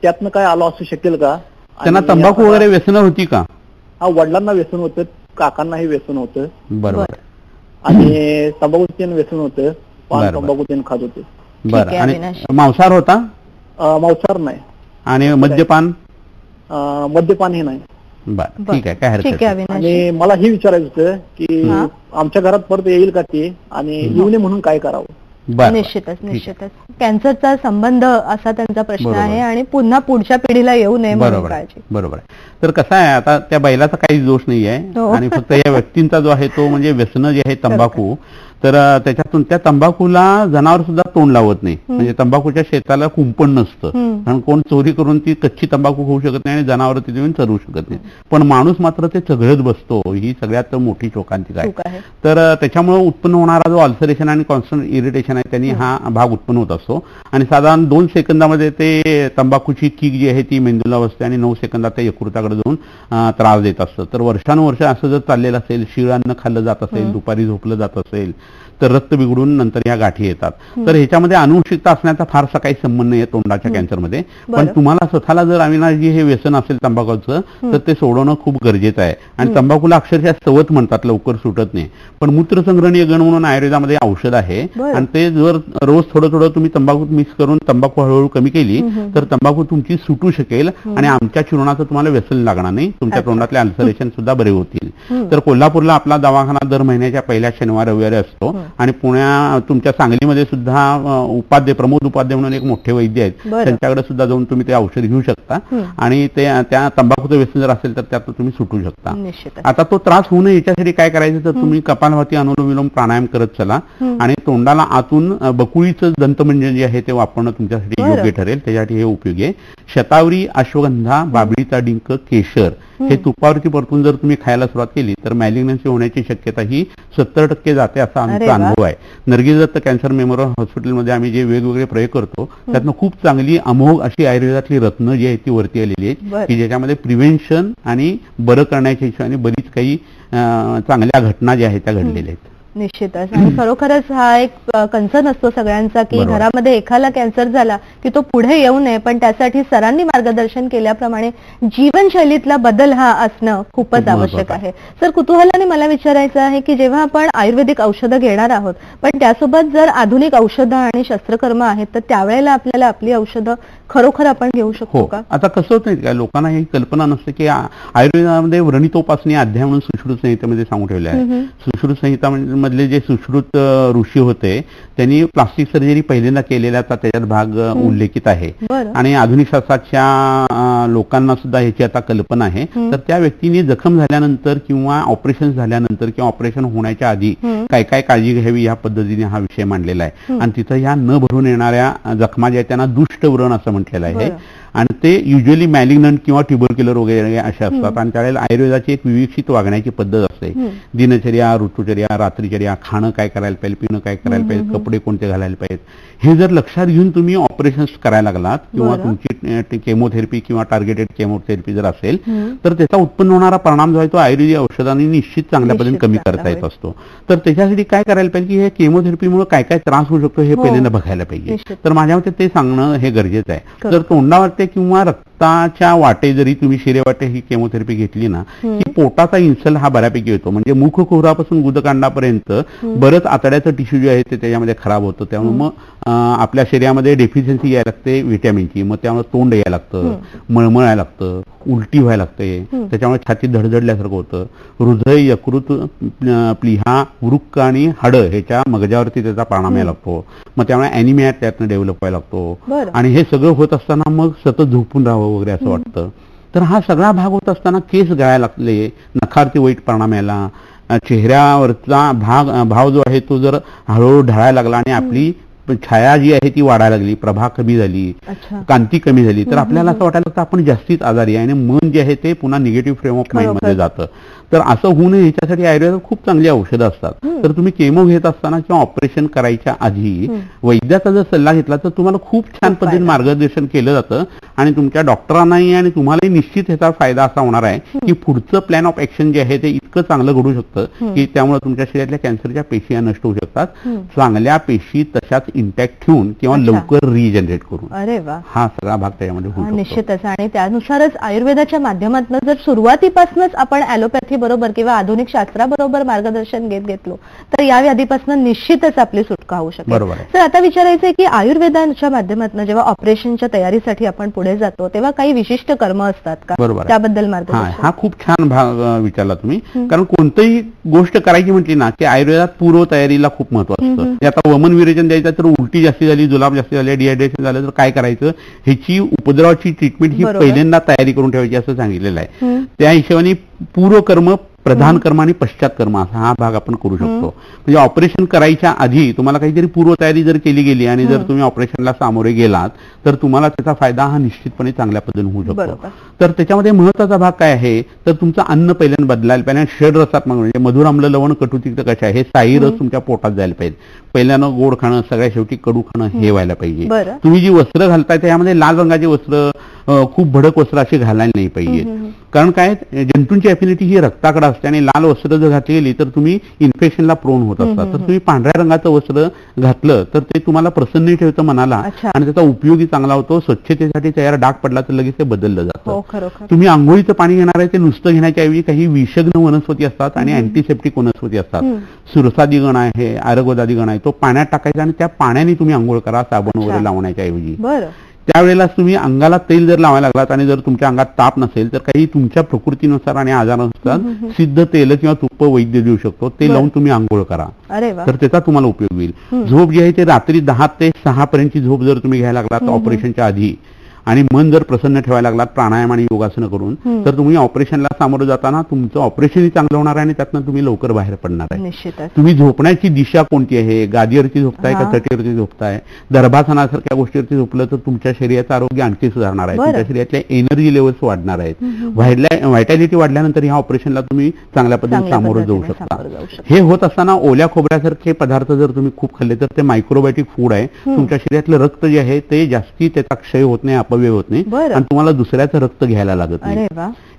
त्यातनं काय आलो असू शकेल का? त्यांना तंबाखू वगैरे व्यसन होती का? वडिलांना व्यसन होतं, काकांनाही व्यसन होतं. बरोबर. आणि तंबाखूचं व्यसन होतं, पान तंबाखू खात होते. बरं. आणि मांसाहार होता? मांसाहार नाही. आणि मद्यपान? मद्यपानही नाही. बरं, ठीक आहे, काय हरकत नाही. आणि मला हे विचारायचं होतं की आमच्या घरात परत येईल का ते, आणि येऊ नये म्हणून काय करावं? निश्चितच कॅन्सरचा संबंध असा त्यांचा प्रश्न आहे आणि पुन्हा पुढच्या पिढीला येऊ नये म्हणून काळजी. बरोबर आहे. तर कसं आहे, आता त्या बैलाचा काहीच दोष नाहीये आणि फक्त या व्यक्तींचा जो आहे तो म्हणजे व्यसन जे आहे तंबाखू, तर त्याच्यातून त्या तंबाखूला जनावर सुद्धा तोंड लावत नाही. म्हणजे तंबाखूच्या शेताला कुंपण नसतं, कारण कोण चोरी करून ती कच्ची तंबाखू खाऊ शकत नाही आणि जनावर तिथे येऊन चरवू शकत नाही. पण माणूस मात्र ते चघळत बसतो, ही सगळ्यात मोठी शोकांतिका आहे. तर त्याच्यामुळे उत्पन्न होणारा जो अल्सरेशन आणि कॉन्स्टंट इरिटेशन आहे त्यांनी हा भाग उत्पन्न होत असतो. आणि साधारण 2 सेकंदामध्ये ते तंबाखूची किक जी आहे ती मेंदूला बसते आणि 9 सेकंदात ते यकृताकडे जाऊन त्रास देत असतं. तर वर्षानुवर्ष असं जर चाललेलं असेल, शिळ अन्न खाल्लं जात असेल, दुपारी झोपलं जात असेल, तर रक्त बिघडून नंतर या गाठी येतात. तर ह्याच्यामध्ये अनुवंशिकता असण्याचा फारसा काही संबंध नाही तोंडाच्या कॅन्सरमध्ये. पण तुम्हाला स्वतःला जर अविनाशजी हे व्यसन असेल तंबाखूचं तर ते सोडवणं खूप गरजेचं आहे. आणि तंबाखूला अक्षरशः सवत म्हणतात, लवकर सुटत नाही. पण मूत्रसंग्रहणीय गण म्हणून आयुर्वेदामध्ये औषध आहे आणि ते जर रोज थोडं थोडं तुम्ही तंबाखू मिक्स करून तंबाखू हळूहळू कमी केली तर तंबाखू तुमची सुटू शकेल आणि आमच्या चूर्णाचं तुम्हाला व्यसन लागणार नाही. तुमच्या तोंडातले अल्सरेशन सुद्धा बरे होतील. तर कोल्हापूरला आपला दवाखाना दर महिन्याच्या पहिल्या शनिवार रविवारी असतो. आणि तुमच्या सांगलीमध्ये सुद्धा प्रमोद उपाध्ये म्हणून एक मोठे वैद्य आहेत, त्यांच्याकडे सुद्धा जाऊन तुम्ही ते औषध घेऊ शकता आणि त्या तंबाखूचं व्यसन जर असेल तर त्यात तुम्ही सुटू शकता. आता तो त्रास होऊ नये याच्यासाठी काय करायचं तर तुम्ही कपालभाती, अनुलोम विलोम, प्राणायाम करत चला आणि तोंडाला आतून बकुळीचं दंतमंजन जे आहे ते वापरणं तुमच्यासाठी योग्य ठरेल. त्याच्यासाठी हे उपयोगी आहे. शतावरी, अश्वगंधा, बाबळीचा डिंक, केशर हे तुपावरती परतून जर तुम्ही खायला सुरुवात केली तर मॅलिग्नन्सी होण्याची शक्यता ही 70% जाते असा आमचा अनुभव आहे. नर्गिस दत्त कॅन्सर मेमोरियल हॉस्पिटलमध्ये आम्ही जे वेगवेगळे प्रयोग करतो त्यातनं खूप चांगली अमोघ अशी आयुर्वेदातली रत्न जी आहेत ती वरती आलेली आहेत की ज्याच्यामध्ये प्रिव्हेन्शन आणि बरं करण्याच्या हिशोबाने बरीच काही चांगल्या घटना ज्या आहेत त्या घडलेल्या आहेत. निश्चितच. आणि खरोखरच हा एक कन्सर्न असतो सगळ्यांचा की घरामध्ये एखादा कॅन्सर झाला की तो पुढे येऊ नये, पण त्यासाठी सरांनी मार्गदर्शन केल्याप्रमाणे जीवनशैलीतला बदल हा असणं खूपच आवश्यक आहे. सर, कुतूहलाने मला विचारायचं आहे की जेव्हा आपण आयुर्वेदिक औषधं घेणार आहोत पण त्यासोबत जर आधुनिक औषधं आणि शस्त्रकर्म आहेत तर त्यावेळेला आपल्याला आपली औषधं खरोखर आपण घेऊ शकतो का? आता कसं होत नाही का, लोकांना ही कल्पना नसते की आयुर्वेदामध्ये व्रणितोपासनी अध्याय म्हणून सुश्रुत संहितेमध्ये सांगून ठेवले आहे. सुश्रुत संहिता मधले जे सुश्रुत ऋषी होते त्यांनी प्लास्टिक सर्जरी पहिल्यांदा केलेल्याचा त्याच्यात भाग उल्लेखित आहे. आणि आधुनिक शास्त्राच्या लोकांना सुद्धा ह्याची आता कल्पना आहे. तर त्या व्यक्तीने जखम झाल्यानंतर किंवा ऑपरेशन झाल्यानंतर किंवा ऑपरेशन होण्याच्या आधी काय काय काळजी घ्यावी या पद्धतीने हा विषय मांडलेला आहे. आणि तिथं ह्या न भरून येणाऱ्या जखमा ज्या त्यांना दुष्ट व्रण असं म्हटलेलं आहे. आणि ते युजली मॅलिग्नंट किंवा ट्युबरक्युलर वगैरे असे असतात. आणि त्यावेळेला आयुर्वेदाची एक विवेक्षित वागण्याची पद्धत असते. दिनचर्या, ऋतुचर्या, रात्रीचर्या, खाणं काय करायला पाहिजे, पिणं काय करायला पाहिजे, कपडे कोणते घालायला पाहिजेत, हे जर लक्षात घेऊन तुम्ही ऑपरेशन्स करायला लागलात किंवा तुमची केमोथेरपी किंवा टार्गेटेड केमोथेरपी जर असेल तर त्याचा उत्पन्न होणारा परिणाम जो आहे तो आयुर्वेदिक औषधांनी निश्चित चांगल्या पद्धतीने कमी करता येत असतो. तर त्याच्यासाठी काय करायला पाहिजे की हे केमोथेरपीमुळे काय काय त्रास होऊ शकतो हे पहिल्यांदा बघायला पाहिजे. तर माझ्या मते ते सांगणं हे गरजेचं आहे. जर तोंडावाटे किंवा रक्ताच्या वाटे जरी तुम्ही शिरेवाटे ही केमोथेरपी घेतली ना की पोटाचा इन्सल्ट हा बऱ्यापैकी येतो. म्हणजे मुखकुहरापासून गुदकांडापर्यंत बरंच आतड्याचं टिश्यू जे आहे ते त्याच्यामध्ये खराब होतं. त्यामुळे मग आपल्या शरीरामध्ये डेफिशियन्सी यायला लागते व्हिटॅमिनची. मग त्यामुळे तोंड यायला लागतं, मळमळायला लागतं, उलटी व्हायला लागते, त्याच्यामुळे छाती धडधडल्यासारखं होतं. हृदय, यकृत, प्लीहा, वृक्क आणि हाडं ह्याच्या मगजावरती त्याचा परिणाम यायला लागतो. मग त्यामुळे अॅनिमिया त्यातनं डेव्हलप व्हायला लागतो. आणि हे सगळं होत असताना मग सतत झोपून राहावं वगैरे असं वाटतं. तर हा सगळा भाग होत असताना केस गळायला लागले, नखावरती वाईट परिणाम यायला, चेहऱ्यावरचा भाव जो आहे तो जर हळूहळू ढळायला लागला आणि आपली छाया जी आहे ती वाढायला लागली, प्रभा कमी झाली, कांती कमी झाली, तर आपल्याला असं वाटायला लागतं आपण जास्तीच आजारी आहे आणि मन जे आहे ते पुन्हा निगेटिव्ह फ्रेम ऑफ माइंड मध्ये जातं. तर असं होऊ नये याच्यासाठी आयुर्वेदात खूप चांगली औषधं असतात. तर तुम्ही केमो घेत असताना किंवा ऑपरेशन करायच्या आधी वैद्याचा जर सल्ला घेतला तर तुम्हाला खूप छान पद्धतीने मार्गदर्शन केलं जातं आणि तुमच्या डॉक्टरांनाही आणि तुम्हालाही निश्चित ह्याचा फायदा असा होणार आहे की पुढचं प्लॅन ऑफ ऍक्शन जे आहे ते इतकं चांगलं घडू शकतं की त्यामुळे तुमच्या शरीरातल्या कॅन्सरच्या पेशी या नष्ट होऊ शकतात. चांगल्या पेशी तशाच इंटॅक्ट ठेवून किंवा लवकर रिजनरेट करून. अरे वा, हा सगळा भाग त्याच्यामध्ये होऊ शकतो. निश्चितच. आणि त्यानुसारच आयुर्वेदाच्या माध्यमातून जर सुरुवातीपासूनच आपण ॲलोपॅथी बरोबर किंवा आधुनिक शास्त्राबरोबर मार्गदर्शन घेतलो तर या व्याधीपासून निश्चितच आपली सुटका होऊ शकते. बरोबर. तर आता विचारायचं आहे की आयुर्वेदाच्या माध्यमातून जेव्हा ऑपरेशनच्या तयारीसाठी आपण पुढे जातो तेव्हा काही विशिष्ट कर्म असतात का? बरोबर. त्याबद्दल मार्गदर्शन. हा खूप छान भाग विचारला तुम्ही. कारण कोणतीही गोष्ट करायची म्हटली ना की आयुर्वेदात पूर्व तयारीला खूप महत्व असतं. आता वमन विरेचन द्यायचं तर उलटी जास्ती झाली, जुलाब जास्ती झाले, डिहायड्रेशन झालं तर काय करायचं, ह्याची उपद्रवाची ट्रीटमेंट ही पहिल्यांदा तयारी करून ठेवायची असं सांगितलेलं आहे. त्या हिशोबाने पूर्वकर्म, प्रधान कर्म आणि पश्चात कर्म असा हा भाग आपण करू शकतो. म्हणजे ऑपरेशन करायच्या आधी तुम्हाला काहीतरी पूर्वतयारी जर केली गेली आणि जर तुम्ही ऑपरेशनला सामोरे गेलात तर तुम्हाला त्याचा फायदा हा निश्चितपणे चांगल्या पद्धतीने होऊ शकतो. तर त्याच्यामध्ये महत्वाचा भाग काय आहे तर तुमचं अन्न पहिल्यांदा बदलायला पाहिजे. षडरसात्मक म्हणजे मधुर, आम्ल, लवण, कटू, तिक्त, कशा हे साई रस तुमच्या पोटात जायला पाहिजे. पहिल्यानं गोड खाणं, सगळ्या शेवटी कडू खाणं हे व्हायला पाहिजे. तुम्ही जी वस्त्र घालताय त्यामध्ये लाल रंगाची वस्त्र, खूप भडक वस्त्र अशी घालायला नाही पाहिजे. कारण काय जंतूंची ॲफिनिटी ही रक्ताकडे असते आणि लाल वस्त्र जर घातली गेली तर तुम्ही इन्फेक्शनला प्रोन होत असतात. तर तुम्ही पांढऱ्या रंगाचं वस्त्र घातलं तर ते तुम्हाला प्रसन्न ठेवतं मनाला आणि त्याचा उपयोगी चांगला होतो. स्वच्छतेसाठी तयार डाग पडला तर लगेच ते बदललं जातं. तुम्ही आंघोळीचं पाणी घेणार आहे ते नुसतं घेण्याच्या ऐवजी काही विषग्न वनस्पती असतात आणि अँटीसेप्टिक वनस्पती असतात. सुरसादी गण आहे, आरगोदादी गण आहे, तो पाण्यात टाकायचा आणि त्या पाण्याने तुम्ही आंघोळ करा साबण वगैरे लावण्याच्या ऐवजी. त्यावेळेला तुम्ही अंगाला तेल जर लावायला लागलात आणि जर तुमच्या अंगात ताप नसेल तर काही तुमच्या प्रकृतीनुसार आणि आजारानुसार सिद्ध तेल किंवा तुप्प वैद्य देऊ शकतो, ते लावून तुम्ही आंघोळ करा. तर त्याचा तुम्हाला उपयोग होईल. झोप जी आहे ते रात्री 10 ते 6 पर्यंतची झोप जर तुम्ही घ्यायला लागलात ऑपरेशनच्या आधी आणि मन जर प्रसन्न ठेवायला लागलात प्राणायाम आणि योगासनं करून तर तुम्ही ऑपरेशनला सामोरं जाताना तुमचं ऑपरेशनही चांगलं होणार आहे आणि त्यातनं तुम्ही लवकर बाहेर पडणार आहे. तुम्ही झोपण्याची दिशा कोणती आहे, गादीवरती झोपताय का चटेवरती झोपताय, दर्भासनासारख्या गोष्टीवरती झोपलं तर तुमच्या शरीराचं आरोग्य आणखी सुधारणार आहे, तुमच्या शरीरातल्या एनर्जी लेवल्स वाढणार आहेत, व्हायटॅलिटी वाढल्यानंतर ह्या ऑपरेशनला तुम्ही चांगल्या पद्धतीने सामोरं जाऊ शकता. हे होत असताना ओल्या खोबऱ्यासारखे पदार्थ जर तुम्ही खूप खाल्ले तर ते मायक्रोबायोटिक फूड आहे. तुमच्या शरीरातलं रक्त जे आहे ते जास्ती त्याचा क्षय होत नाही, अपव्यय होत नाही आणि तुम्हाला दुसऱ्याचं रक्त घ्यायला लागत नाही.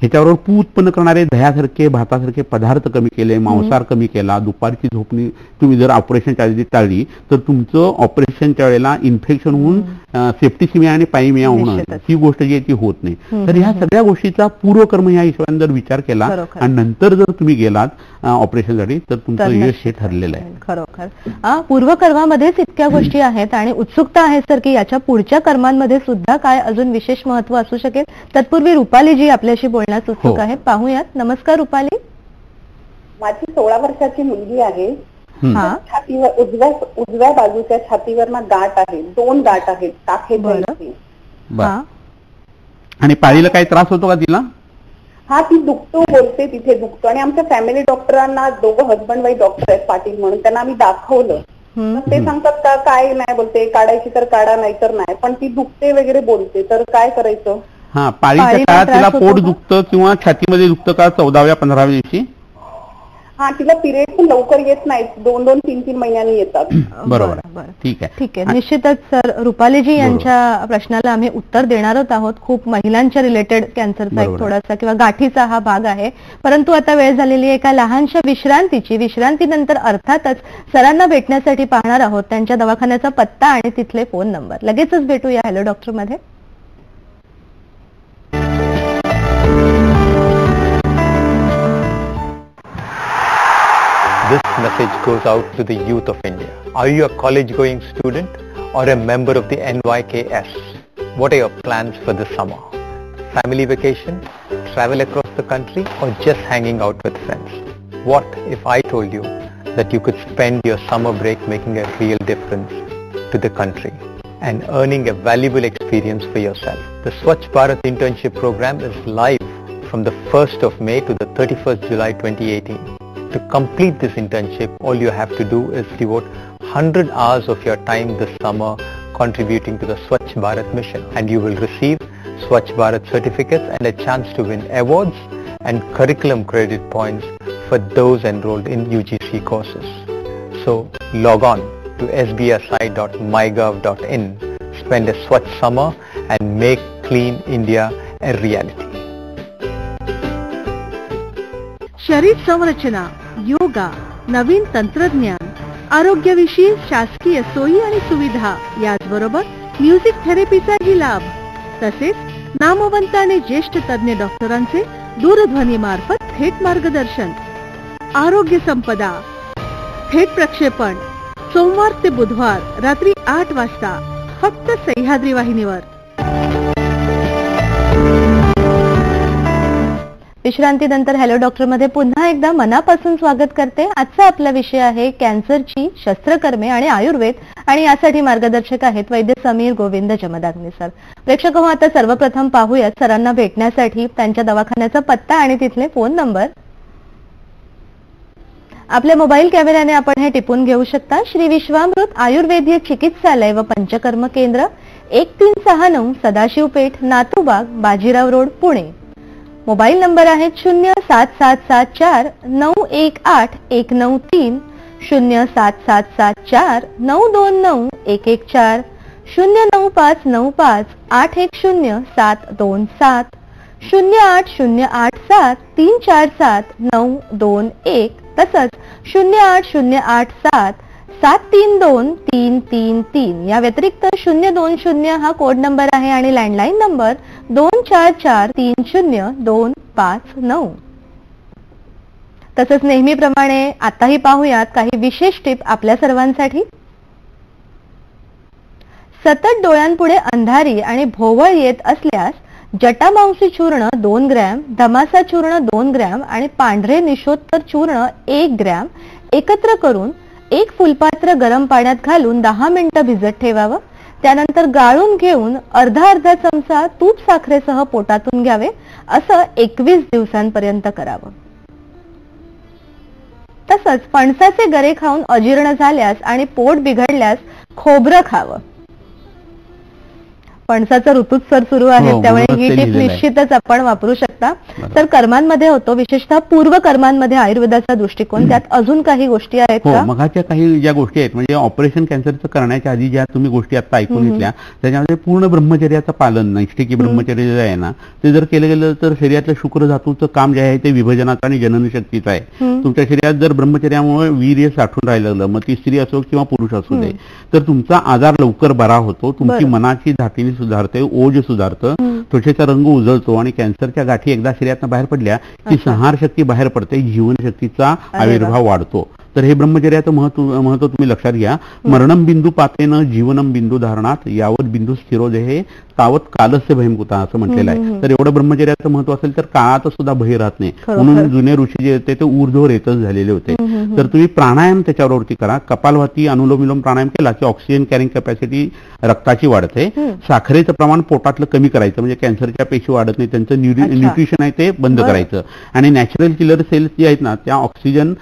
ह्याच्याबरोबर पू उत्पन्न करणारे दह्यासारखे, भातासारखे पदार्थ कमी केले, मांसाहार कमी केला, दुपारची झोपणी तुम्ही जर ऑपरेशनच्या आधी टाळली तर तुमचं ऑपरेशनच्या वेळेला इन्फेक्शन होऊन सेप्टिसिमिया आणि पायमिया होणं ही गोष्ट जी आहे ती होत नाही. तर ह्या सगळ्या गोष्टीचा पूर्वकर्म ह्या हिशोबाने जर विचार केला आणि नंतर जर तुम्ही गेलात ऑपरेशनसाठी तर तुमचं यश हे ठरलेलं आहे. खरोखर पूर्वकर्मामध्येच इतक्या गोष्टी आहेत आणि उत्सुकता आहे सर की याच्या पुढच्या कर्मांमध्ये सुद्धा काय अजून विशेष महत्व असू शकेल. तत्पूर्वी रुपालीजी आपल्याशी बोलण्यास उत्सुक आहे, पाहूयात. नमस्कार रुपाली. माझी 16 वर्षाची मुलगी आहे. हा. छातीवर उजव्या बाजूच्या छातीवर ना गाठ आहे, 2 गाठ आहेत, टाके द्यायची. हा. आणि पाळीला काही त्रास होतो का तिला? हा, ती दुखतो बोलते, तिथे दुखतो. आणि आमच्या फॅमिली डॉक्टरांना, दोघं हजबंड वाईफ डॉक्टर आहेत पाटील म्हणून, त्यांना आम्ही दाखवलं. ते सांगतात का काय नाही, बोलते काढायची तर काढा, नाही तर नाही, पण ती दुखते वगैरे बोलते, तर काय करायचं? हा, पाळीच्या काळात तिला पोट दुखतं किंवा छातीमध्ये दुखतं का 14व्या 15व्या दिवशी? हा, तिला पिरियड पण लवकर येत नाहीत, 2-2, 3-3 महिन्यांनी येतात. बरोबर, ठीक आहे. ठीक आहे. निश्चितच सर, रुपालीजी यांच्या प्रश्नाला आम्ही उत्तर देणारच आहोत. खूप महिलांच्या रिलेटेड कॅन्सरचा एक थोडासा किंवा गाठीचा हा भाग आहे. परंतु आता वेळ झालेली आहे एका लहानशा विश्रांतीची. विश्रांतीनंतर अर्थातच सरांना भेटण्यासाठी पाहणार आहोत त्यांच्या दवाखान्याचा पत्ता आणि तिथले फोन नंबर. लगेचच भेटूया हॅलो डॉक्टर मध्ये. This message goes out to the youth of India. Are you a college-going student or a member of the NYKS? What are your plans for this summer? Family vacation, travel across the country, or just hanging out with friends? What if I told you that you could spend your summer break making a real difference to the country and earning a valuable experience for yourself? The Swachh Bharat Internship Program is live from the 1st of May to the 31st July 2018. To complete this internship, all you have to do is devote 100 hours of your time this summer contributing to the Swachh Bharat mission, and you will receive Swachh Bharat certificates and a chance to win awards and curriculum credit points for those enrolled in UGC courses. So log on to sbsi.mygov.in, spend a Swachh summer and make Clean India a reality. शरीर संरचना, योगा, नवीन तंत्रज्ञान, आरोग्याविषयी शासकीय सोयी आणि सुविधा, याचबरोबर music थेरपीचाही लाभ, तसेच नामवंत आणि ज्येष्ठ तज्ञ डॉक्टरांचे दूरध्वनी मार्फत थेट मार्गदर्शन. आरोग्य संपदा थेट प्रक्षेपण सोमवार ते बुधवार रात्री 8 वाजता फक्त सह्याद्री वाहिनीवर. विश्रांतीनंतर हॅलो डॉक्टर मध्ये पुन्हा एकदा मनापासून स्वागत करते. आजचा आपला विषय आहे कॅन्सरची शस्त्रकर्मे आणि आयुर्वेद, आणि यासाठी मार्गदर्शक आहेत वैद्य समीर गोविंद जमदाग्नी सर. प्रेक्षक हो, आता सर्वप्रथम पाहूयात सरांना भेटण्यासाठी त्यांच्या दवाखान्याचा पत्ता आणि तिथले फोन नंबर. आपल्या मोबाईल कॅमेऱ्याने आपण हे टिपून घेऊ शकता. श्री विश्वामृत आयुर्वेदीय चिकित्सालय व पंचकर्म केंद्र, 1369 Sadashiv Peth, Natubag, Bajirao road, Pune. Mobile number आहेत 07774918193, 07774929114, 09595810727, 08087347921, तसंच 08087732333. या व्यतिरिक्त 020 हा कोड नंबर आहे आणि लँडलाईन नंबर 24430259. तसंच नेहमीप्रमाणे आताही पाहूयात काही विशेष टिप आपल्या सर्वांसाठी. सतत डोळ्यांपुढे अंधारी आणि भोवळ येत असल्यास जटामांसी चूर्ण 2 ग्रॅम, धमासा चूर्ण 2 ग्रॅम आणि पांढरे निशोत्तर चूर्ण 1 ग्रॅम एकत्र करून एक फुलपात्र गरम पाण्यात घालून 10 मिनिटं भिजत ठेवावं. त्यानंतर गाळून घेऊन अर्धा चमचा तूप साखरेसह पोटातून घ्यावे. असं 21 दिवसांपर्यंत करावं. तसंच फणसाचे गरे खाऊन अजीर्ण झाल्यास आणि पोट बिघडल्यास खोबरं खावं. फणसाचा ऋतूच सर सुरू आहे, त्यामुळे ही टीप निश्चितच आपण वापरू शकता. तर कर्मांमध्ये होतो, विशेषतः पूर्व कर्मांमध्ये आयुर्वेदाचा दृष्टिकोन, त्यात अजून काही गोष्टी आहेत का? मगाच्या काही ज्या गोष्टी आहेत, म्हणजे ऑपरेशन कॅन्सरचं करण्याच्या आधी ज्या तुम्ही गोष्टी आता ऐकून घेतल्या, त्याच्यामध्ये पूर्ण ब्रह्मचर्याचं पालन, नैष्ठिकी ब्रह्मचर्य जे आहे ना, ते जर केलं गेलं तर शरीरातलं शुक्र धातूचं काम जे आहे ते विभजनाचं आणि जननशक्तीचं आहे. तुमच्या शरीरात जर ब्रह्मचर्यामुळे वीर्य साठून राहिलं, मग ती स्त्री असो किंवा पुरुष असू दे, तर तुमचा आजार लवकर बरा होतो, तुमची मनाची धाटिणी सुधारते, ओज सुधारतं, त्वचेचा रंग उजळतो आणि कॅन्सरच्या गाठी एकदा शरीरातून बाहेर पडल्या की संहार शक्ती बाहेर पडते, जीवनशक्तीचा आविर्भाव वाढतो. तर हे ब्रह्मचर्याचं महत्व तुम्ही लक्षात घ्या. मरणम बिंदू पातेन जीवनम बिंदू धारणात यावत बिंदू स्थिरो देहे तावत कालस्य भयंकुता असं म्हटलेलं आहे. तर एवढं ब्रह्मचर्याचं महत्व असेल तर काळात सुद्धा भय राहत नाही. म्हणून जुने ऋषी जे होते ते ऊर्ध्वर येतच झालेले होते. तर तुम्ही प्राणायाम त्याच्यावरती करा. कपालभाती अनुलोम विलोम प्राणायाम केला की ऑक्सिजन कॅरिंग कॅपॅसिटी रक्ताची वाढते. साखरेचं प्रमाण पोटातलं कमी करायचं म्हणजे कॅन्सरच्या पेशी वाढत नाही, त्यांचं न्यूट्रिशन आहे ते बंद करायचं. आणि नॅचरल किलर सेल्स जे आहेत ना त्या ऑक्सिजन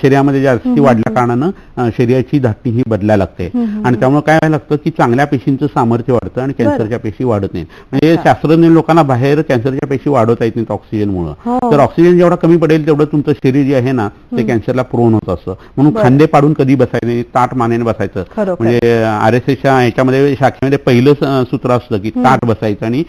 शरीरामध्ये जास्ती वाढल्या कारणानं शरीराची धाटणी ही बदलायला लागते. आणि त्यामुळे काय व्हायला लागतं की चांगल्या पेशींचं सामर्थ्य वाढतं आणि कॅन्सरच्या पेशी वाढत नाहीत. म्हणजे शास्त्रज्ञ लोकांना बाहेर कॅन्सरच्या पेशी वाढवता येत नाहीत ऑक्सिजनमुळे. तर ऑक्सिजन जेवढा कमी पडेल तेवढं तुमचं शरीर जे आहे ना ते कॅन्सरला प्रोन होत असतं. म्हणून खांदे पाडून कधी बसायचं नाही, ताट मानेने बसायचं. म्हणजे RSSच्या ह्याच्यामध्ये शाखेमध्ये पहिलं सूत्र असतं की ताट बसायचं आणि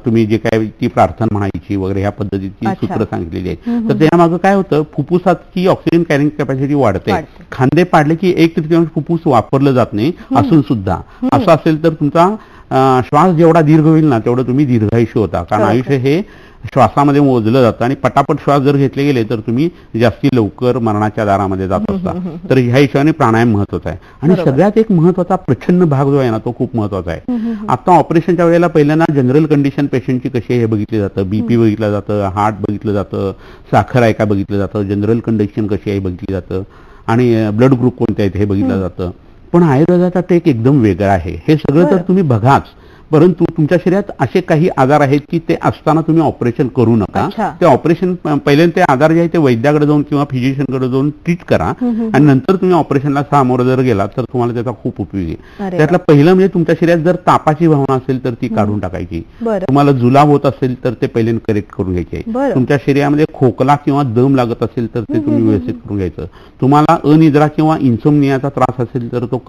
तुम्ही जे काय ती प्रार्थना म्हणायची वगैरे ह्या पद्धतीची सूत्र सांगितलेली आहेत. तर त्यामागं काय होतं, फुफ्फुसाची ऑक्सिजन कॅरिंग कॅपॅसिटी वाढते. खांदे पाडले की 1/3 फुफ्फुस वापरलं जात नाही असून सुद्धा असं असेल तर तुमचा श्वास जेवढा दीर्घ होईल ना तेवढं तुम्ही दीर्घायुष्य होता. कारण आयुष्य हे श्वासामध्ये मोजलं जातं आणि पटापट श्वास जर घेतले गेले तर तुम्ही जास्ती लवकर मरणाच्या दारामध्ये जात असता. तर ह्या हिशोबाने प्राणायाम महत्वाचा आहे. आणि सगळ्यात एक महत्वाचा प्रचंड भाग जो आहे ना तो खूप महत्वाचा आहे. आता ऑपरेशनच्या वेळेला पहिल्यांदा जनरल कंडिशन पेशंटची कशी आहे हे बघितलं जातं, बीपी बघितलं जातं, हार्ट बघितलं जातं, साखर आहे का बघितलं जातं, जनरल कंडिशन कशी आहे बघितली जातं आणि ब्लड ग्रुप कोणते आहेत हे बघितलं जातं. पण आयुर्वेदाचा टेक एकदम वेगळा आहे. हे सगळं तर तुम्ही बघाच, परंतु तुमच्या शरीरात असे काही आजार आहेत की ते असताना तुम्ही ऑपरेशन करू नका. ते ऑपरेशन पहिले ते आजार जे आहे ते वैद्याकडे जाऊन किंवा फिजिशियनकडे जाऊन ट्रीट करा आणि नंतर तुम्ही ऑपरेशनला सामोरं जर गेला तर तुम्हाला त्याचा खूप उपयोग आहे. त्यातलं पहिलं म्हणजे तुमच्या शरीरात जर तापाची भावना असेल तर ती काढून टाकायची. तुम्हाला जुलाब होत असेल तर ते पहिले करेक्ट करून घ्यायचे. तुमच्या शरीरामध्ये खोकला किंवा दम लागत असेल तर ते तुम्ही व्यवस्थित करून घ्यायचं. तुम्हाला अनिद्रा किंवा इन्सोमनियाचा त्रास असेल तर तो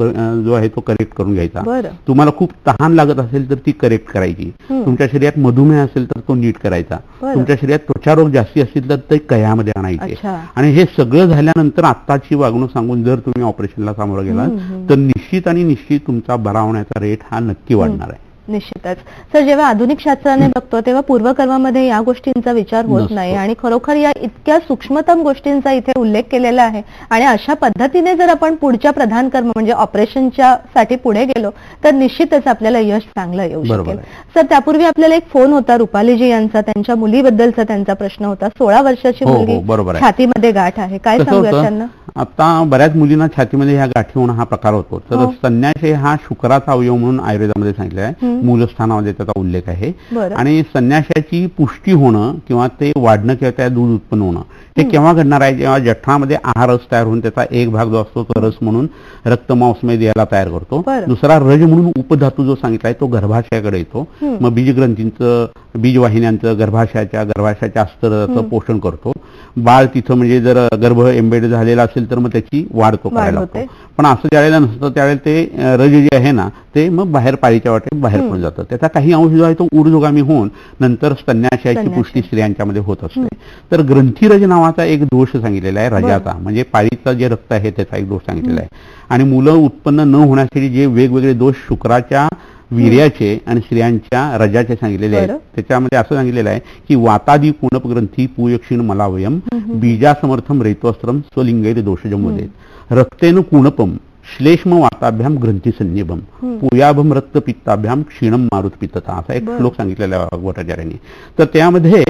जो आहे तो करेक्ट करून घ्यायचा. तुम्हाला खूप तहान लागत असेल तर ती करेक्ट करायची. तुमच्या शरीरात मधुमेह असेल तर तो नीट करायचा. तुमच्या शरीरात त्वचारोग जास्ती असतील तर ते कयामध्ये आणायचे. आणि हे सगळं झाल्यानंतर आत्ताची वागणूक सांगून जर तुम्ही ऑपरेशनला सामोरं गेला तर निश्चित आणि निश्चित तुमचा बरा होण्याचा रेट हा नक्की वाढणार आहे. निश्चितच. सर, जेव्हा आधुनिक शास्त्राने बघतो तेव्हा पूर्वकर्मामध्ये या गोष्टींचा विचार होत नाही आणि खरोखर या इतक्या सूक्ष्मतम गोष्टींचा इथे उल्लेख केलेला आहे. आणि अशा पद्धतीने जर आपण पुढच्या प्रधान कर्म म्हणजे ऑपरेशनच्या साठी पुढे गेलो तर निश्चितच आपल्याला यश चांगलं येऊ शकेल. सर, त्यापूर्वी आपल्याला एक फोन होता रुपालीजी यांचा, त्यांच्या मुलीबद्दलचा त्यांचा प्रश्न होता. 16 वर्षाची मुलगी, छातीमध्ये गाठ आहे, काय सांगूया त्यांना? आता बऱ्याच मुलींना छातीमध्ये ह्या गाठी होणं हा प्रकार होतो. तर संन्यास हा शुक्राचा अवयव म्हणून आयुर्वेदामध्ये सांगितलं आहे. मूलस्थानामध्ये त्याचा उल्लेख आहे. आणि संन्यासाची पुष्टी होणं किंवा ते वाढणं किंवा त्या दूध उत्पन्न होणं हे केव्हा घडणार आहे, जेव्हा जठरामध्ये आहार रस तयार होऊन त्याचा एक भाग जो असतो तो रस म्हणून रक्त मांसमय देहाला तयार करतो. दुसरा रज म्हणून उपधातू जो सांगितलाय तो गर्भाशयाकडे येतो. मग बीजग्रंथींचं, बीजवाहिन्यांचं, गर्भाशयाच्या अस्तराचं पोषण करतो. बाळ तिथं म्हणजे जर गर्भ एम्बेड झालेला असेल तर मग त्याची वाढ तो करायला लागतो. पण असं ज्यावेळेला नसतं त्यावेळेला ते रज जे आहे ना ते मग बाहेर पाळीच्या वाटे बाहेर पडून जातं. त्याचा काही अंश जो आहे तो ऊर्ध्वगामी होऊन नंतर स्तन्याशयाची पुष्टी स्त्रियांच्यामध्ये होत असते. तर ग्रंथीरज नावाचा एक दोष सांगितलेला आहे रजाचा, म्हणजे पाळीचं जे रक्त आहे त्याचा एक दोष सांगितलेला आहे. आणि मुलं उत्पन्न न होण्यासाठी जे वेगवेगळे दोष शुक्राच्या, वीर्याचे आणि स्त्रियांच्या रजाचे सांगितलेले आहेत. त्याच्यामध्ये असं सांगितलेलं आहे की वातादी कुणप ग्रंथी पूयक्षीण मलावयम बीजासमर्थम रेतवस्त्रम स्वलिंगैर दोषजमध्ये रक्तेन कुणपम श्लेष्म वाताभ्याम ग्रंथी संनिभम पूयाभम रक्त पित्ताभ्याम क्षीणम मारुत पित्तता असा एक श्लोक सांगितलेला आहे भगवताचार्यांनी. तर त्यामध्ये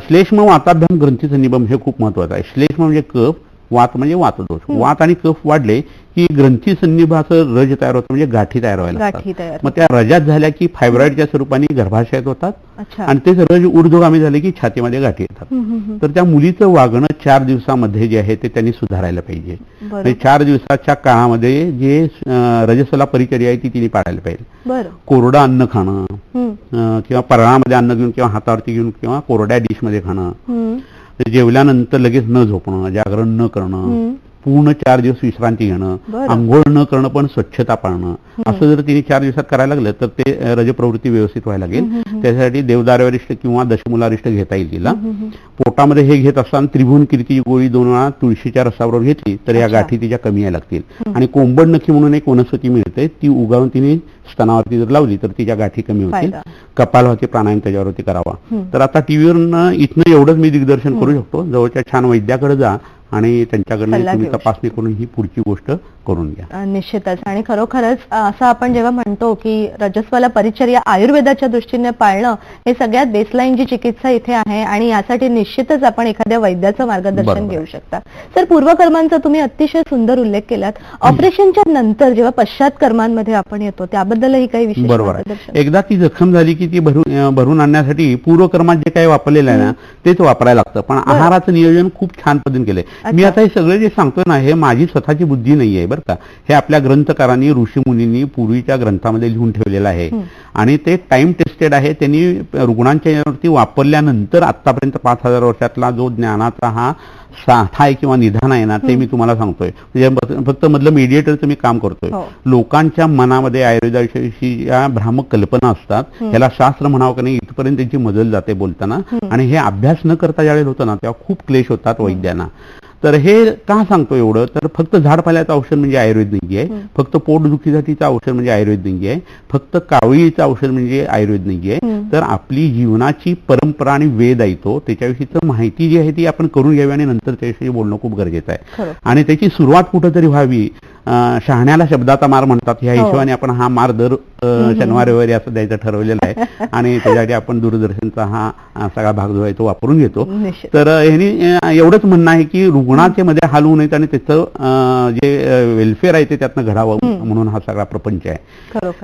श्लेष्म वाताभ्याम ग्रंथी संनिभम हे खूप महत्वाचं आहे. श्लेष्म म्हणजे कफ, वात म्हणजे वातदोष. वात आणि कफ वाढले की ग्रंथी संनिभाचं रज तयार होतं, म्हणजे गाठी तयार व्हायला लागतात. मग त्या रजात झाल्या की फायब्रॉइडच्या स्वरूपाने गर्भाशयात होतात आणि तेच रज ऊर्ध्वगामी झाले की छातीमध्ये गाठी येतात. तर त्या मुलीचं वागणं 4 दिवसामध्ये जे आहे ते त्यांनी सुधारायला पाहिजे. 4 दिवसाच्या काळामध्ये जे रजसला परिचर्या आहे ती तिने पाळायला पाहिजे. कोरडं अन्न खाणं किंवा परळामध्ये अन्न घेऊन किंवा हातावरती घेऊन किंवा कोरड्या डिशमध्ये खाणं, जेवल्यानंतर लगेच न झोपणं, जागरण न करणं, पूर्ण 4 दिवस विश्रांती घेणं, आंघोळ न करणं पण स्वच्छता पाळणं, असं जर तिने 4 दिवसात करायला लागलं तर ते रजप्रवृत्ती व्यवस्थित व्हायला लागेल. त्यासाठी देवदारवरिष्ठ किंवा दशमुलारिष्ठ घेता येईल तिला. पोटामध्ये हे घेत असताना त्रिभुवन कीर्तीची गोळी 2 वेळा तुळशीच्या रसाबरोबर घेतली तर या गाठी तिच्या कमी यायला लागतील. आणि कोंबड नखी म्हणून एक वनस्पती मिळते, ती उगावून तिने स्तनावरती जर लावली तर तिच्या गाठी कमी होतील. कपालभाती प्राणायाम त्याच्यावरती करावा. तर आता टीव्हीवरनं इथनं एवढंच मी दिग्दर्शन करू शकतो. जवळच्या छान वैद्याकडे जा आणि त्यांच्याकडनं सल्ला तुम्ही घेऊ तपासणी करून ही पुढची गोष्ट करून घ्या. निश्चितच. आणि खरोखरच असं आपण जेव्हा म्हणतो की रजस्वला परिचर्या आयुर्वेदाच्या दृष्टीने पाळणं हे सगळ्यात बेसलाईन जी चिकित्सा इथे आहे आणि यासाठी निश्चितच आपण एखाद्या वैद्याचं मार्गदर्शन बरोबर. घेऊ शकता. तर पूर्वकर्मांचा तुम्ही अतिशय सुंदर उल्लेख केलात. ऑपरेशनच्या नंतर जेव्हा पश्चात कर्मांमध्ये आपण येतो त्याबद्दलही काही विशेष बरोबर आहे. मार्गदर्शन? एकदा ती जखम झाली की ती भरून आणण्यासाठी पूर्वकर्मात जे काही वापरलेलं आहे ना तेच वापरायला लागतं. पण आहाराचं नियोजन खूप छान पद्धतीने केलंय. मी आता हे सगळे जे सांगतोय ना हे माझी स्वतःची बुद्धी नाहीये बरं का. हे आपल्या ग्रंथकारांनी ऋषीमुनींनी पूर्वीच्या ग्रंथामध्ये लिहून ठेवलेलं आहे आणि ते टाइम टेस्टेड आहे. त्यांनी रुग्णांच्या यावरती वापरल्यानंतर आतापर्यंत 5000 वर्षातला जो ज्ञानाचा हा साठा आहे किंवा निधान आहे ना ते मी तुम्हाला सांगतोय. म्हणजे फक्त मधलं मीडिएटरचं मी काम करतोय. लोकांच्या मनामध्ये आयुर्वेदाविषयी या भ्रामक कल्पना असतात, ह्याला शास्त्र म्हणावं का नाही इथपर्यंत त्यांची मजल जाते बोलताना. आणि हे अभ्यास न करता ज्यावेळेस होतं ना तेव्हा खूप क्लेश होतात वैद्यांना. तर हे का सांगतो एवढं, तर फक्त झाडपाल्याचं औषध म्हणजे आयुर्वेद नाही आहे, फक्त पोटदुखीसाठीचं औषध म्हणजे आयुर्वेद नाही आहे, फक्त कावळीचं औषध म्हणजे आयुर्वेद नाही आहे. तर आपली जीवनाची परंपरा आणि वेद आहे तो त्याच्याविषयीचं माहिती जी आहे ती आपण करून घ्यावी आणि नंतर त्याविषयी बोलणं खूप गरजेचं आहे. आणि त्याची सुरुवात कुठंतरी व्हावी. शहाण्याला शब्दाचा मार म्हणतात, ह्या हिशोबाने आपण हा मार दर शनिवार रविवारी असं द्यायचं ठरवलेलं आहे आणि त्याच्यासाठी आपण दूरदर्शनचा हा सगळा भाग जो आहे तो वापरून घेतो. तर ह्यांनी एवढंच म्हणणं आहे की रुग्णाचे मध्ये हाल होऊ नयेत आणि त्याचं जे वेलफेअर आहे ते त्यातनं घडावं म्हणून हा सगळा प्रपंच आहे.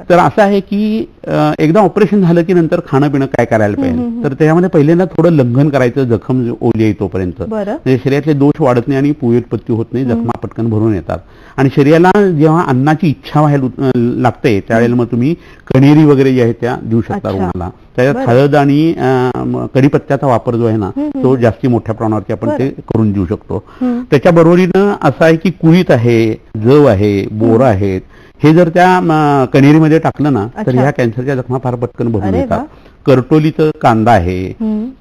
तर असं आहे की एकदा ऑपरेशन झालं की नंतर खाणं पिणं काय करायला पाहिजे, तर त्याच्यामध्ये पहिल्यांदा थोडं लंघन करायचं जखम ओली आहे तोपर्यंत. म्हणजे शरीरातले दोष वाढत नाही आणि पुयोत्पत्ती होत नाही, जखमा पटकन भरून येतात. आणि शरीराला जेव्हा अन्नाची इच्छा व्हायला लागते त्यावेळेला मग तुम्ही कणेरी वगैरे जे आहे त्या देऊ शकता रुग्णाला. त्याच्यात हळद आणि कढीपत्त्याचा वापर जो आहे ना तो जास्ती मोठ्या प्रमाणावरती आपण ते करून देऊ शकतो. त्याच्या बरोबरीनं असं आहे की कुळीत आहे, जव आहे, बोरं आहेत, हे जर त्या कणेरीमध्ये टाकलं ना तर ह्या कॅन्सरच्या जखमा फार पटकन भरून येतात. करटोलीचं कांदा आहे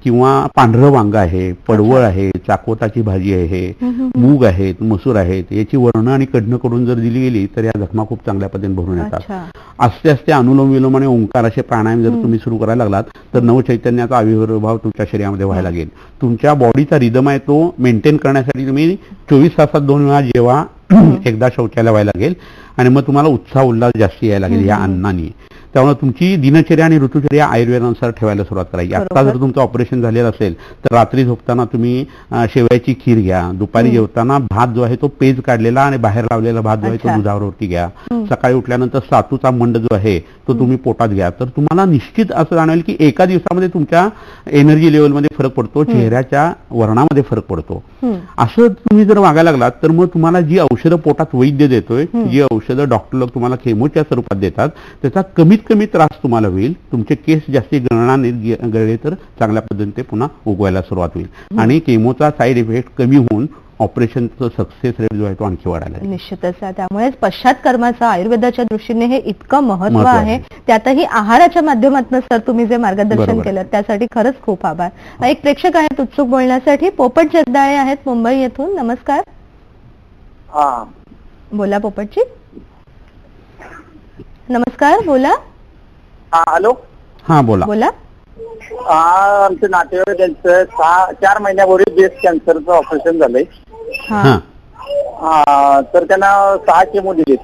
किंवा पांढरं वांग आहे, पडवळ आहे, चाकवताची भाजी आहे, मूग आहेत, मसूर आहेत, याची वर्ण आणि कडणं करून जर दिली गेली तर या जखमा खूप चांगल्या पद्धतीने भरून येतात. आस्ते आस्ते अनुलोम विलोम आणि ओंकार असे प्राणायाम जर तुम्ही सुरू करायला लागलात तर नवचैतन्याचा आविर्भाव तुमच्या शरीरामध्ये व्हायला लागेल. तुमच्या बॉडीचा रिदम आहे तो मेंटेन करण्यासाठी तुम्ही 24 तासात 2 वेळा जेव्हा एकदा शौचालय व्हायला लागेल आणि मग तुम्हाला उत्साह उल्हास जास्ती यायला लागेल या अन्नाने. त्यामुळे तुमची दिनचर्या आणि ऋतुचर्या आयुर्वेदानुसार ठेवायला सुरुवात करायची. आता जर तुमचं ऑपरेशन झालेलं असेल तर रात्री झोपताना तुम्ही शेवयाची खीर घ्या. दुपारी जेवताना भात जो आहे तो पेज काढलेला आणि बाहेर लावलेला भात जो आहे तो दुधावरती घ्या. सकाळी उठल्यानंतर सातूचा मंड जो आहे तो तुम्ही पोटात घ्या. तर तुम्हाला निश्चित असं जाणवेल की एका दिवसामध्ये तुमच्या एनर्जी लेवलमध्ये फरक पडतो, चेहऱ्याच्या वर्णामध्ये फरक पडतो. असं तुम्ही जर वागायला लागलात तर मग तुम्हाला जी औषधं पोटात वैद्य देतोय, जी औषधं डॉक्टर लोक तुम्हाला केमोच्या स्वरूपात देतात त्याचा कमीत कमी त्रास तुम्हाला होईल. तुमचे केस जास्ती गळले तर चांगल्या पद्धतीने ते पुन्हा उगवायला सुरुवात होईल आणि केमोचा साईड इफेक्ट कमी होऊन ऑपरेशनचं सक्सेस रेट जो आहे तो आणखी वाढायला. निश्चितच. त्यामुळेच पश्चात कर्माचं आयुर्वेदाच्या दृष्टीने हे इतकं महत्व आहे. त्यातही आहाराच्या माध्यमातून सर तुम्ही जे मार्गदर्शन केलं त्यासाठी खरंच खूप आभार. एक प्रेक्षक आहेत उत्सुक बोलण्यासाठी, पोपट जगदाळे आहेत मुंबई येथून. नमस्कार. बोला पोपटजी. नमस्कार, बोला. हॅलो. हा बोला. बोला. आमचे नातेवाईक त्यांचं 4 महिन्यापूर्वी ब्रेस्ट कॅन्सरचं ऑपरेशन झालंय. तर त्यांना 6 केमो दिले.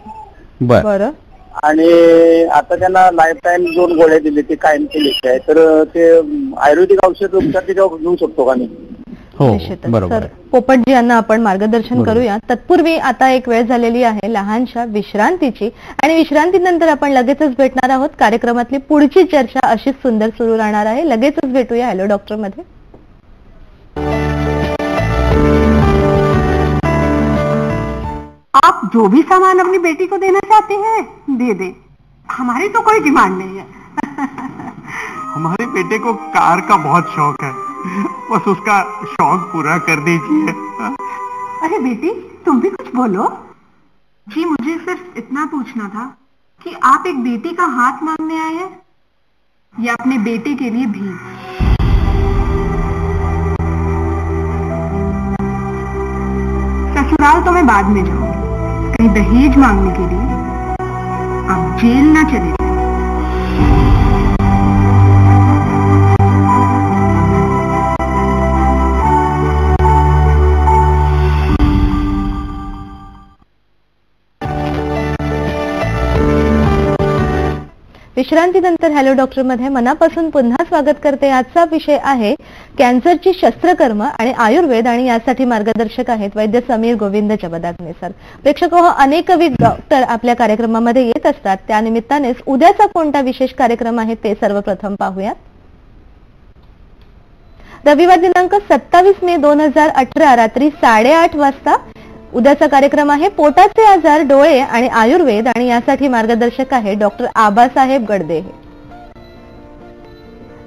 बरं. आणि आता त्यांना लाईफ टाईम 2 गोळ्या दिले, ते कायम केले आहे. तर ते आयुर्वेदिक औषध उपचार त्याच्यावर घेऊ शकतो का मी? सर पोपटजी यांना आपण मार्गदर्शन करूया. तत्पूर्वी आता एक वेळ झालेली आहे लहानशा विश्रांतीची आणि विश्रांतीनंतर आपण लगेचच भेटणार आहोत. कार्यक्रमातली पुढची चर्चा अशीच सुंदर सुरू राहणार आहे. लगेचच भेटूया हॅलो डॉक्टर मध्ये. आप जो भी सामान अपनी बेटी को देना चाहते हैं दे दे, हमारी तो कोई डिमांड नहीं है. हमारे बेटे को कार का बहुत शौक है, बस उसका शौक पूरा कर दीजिए. अरे बेटी तुम भी कुछ बोलो. जी मुझे सिर्फ इतना पूछना था कि आप एक बेटी का हाथ मांगने आए हैं या अपने बेटे के लिए भी? ससुराल तो मैं बाद में जाऊंगी, कहीं दहेज मांगने के लिए आप जेल ना चले. विश्रांतीनंतर हॅलो डॉक्टर मध्ये मनापासून पुन्हा स्वागत करते. आजचा विषय आहे कॅन्सरची शस्त्रकर्म आणि आयुर्वेद, आणि यासाठी मार्गदर्शक आहेत वैद्य समीर गोविंद जबदागने सर. प्रेक्षक हो, अनेक डॉक्टर आपल्या कार्यक्रमामध्ये येत असतात. त्यानिमित्तानेच उद्याचा कोणता विशेष कार्यक्रम आहे ते सर्वप्रथम पाहूयात. रविवार दिनांक 27 मे 2018 रात्री 8:30 वाजता उद्याचा कार्यक्रम आहे पोटाचे आजार, डोळे आणि आयुर्वेद, आणि यासाठी मार्गदर्शक आहे डॉक्टर आबासाहेब गडदे.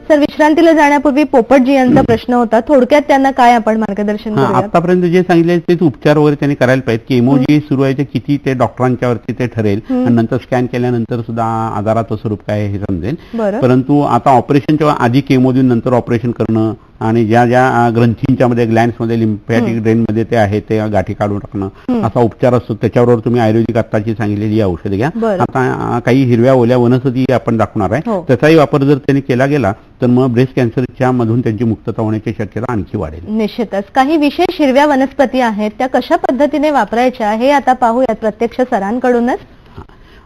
सर, विश्रांतीला जाण्यापूर्वी पोपटजी यांचा प्रश्न होता, थोडक्यात त्यांना काय आपण मार्गदर्शन करूया? आतापर्यंत जे सांगितले तेच उपचार वगैरे त्यांनी करायला पाहिजे. केमो जे सुरू आहे ते किती ते डॉक्टरांच्या वरती ते ठरेल, आणि नंतर स्कॅन केल्यानंतर सुद्धा आजाराचं स्वरूप काय हे समजेल. परंतु आता ऑपरेशनच्या आधी केमो देऊन नंतर ऑपरेशन करणं, आणि ज्या ज्या ग्रंथींच्या मध्ये ग्लँड्समध्ये लिम्फॅटिक ड्रेन मध्ये ते आहे ते गाठी काढून टाकणं असा उपचार असतो. त्याच्यावर तुम्ही आयुर्वेदिक आत्ताची सांगितलेली औषधं घ्या. आता काही हिरव्या ओल्या वनस्पती आपण दाखवणार आहे, त्याचाही वापर जर त्यांनी केला गेला तर मग ब्रेस्ट कॅन्सरच्या मधून त्यांची मुक्तता होण्याची शक्यता आणखी वाढेल. निश्चितच. काही विशेष हिरव्या वनस्पती आहेत, त्या कशा पद्धतीने वापरायच्या हे आता पाहूयात प्रत्यक्ष सरांकडूनच.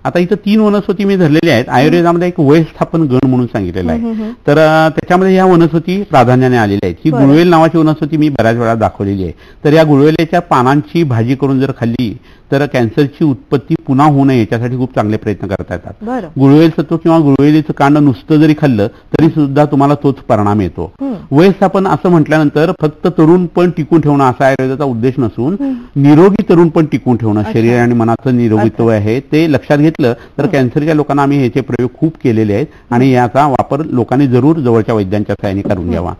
आता इथं 3 वनस्पती मी धरलेल्या आहेत. आयुर्वेदामध्ये एक वयस्थापन गण म्हणून सांगितलेला आहे, तर त्याच्यामध्ये ह्या वनस्पती प्राधान्याने आलेल्या आहेत. ही गुळवेल नावाची वनस्पती मी बऱ्याच वेळा दाखवलेली आहे. तर या गुळवेलीच्या पानांची भाजी करून जर खाल्ली तर कॅन्सरची उत्पत्ती पुन्हा होऊ नये याच्यासाठी खूप चांगले प्रयत्न करता येतात. गुळवेल सत्व किंवा गुळवेलीचं कांड नुसतं जरी खाल्लं तरी सुद्धा तुम्हाला तोच परिणाम येतो. वयस्थापन असं म्हटल्यानंतर फक्त तरुणपण टिकून ठेवणं असा आयुर्वेदाचा उद्देश नसून निरोगी तरुणपण टिकून ठेवणं, शरीर आणि मनाचं निरोगीत्व आहे ते लक्षात घेतलं तर कॅन्सरच्या लोकांना आम्ही ह्याचे प्रयोग खूप केलेले आहेत, आणि याचा वापर लोकांनी जरूर जवळच्या वैद्यांच्या सहाय्याने करून घ्यावा.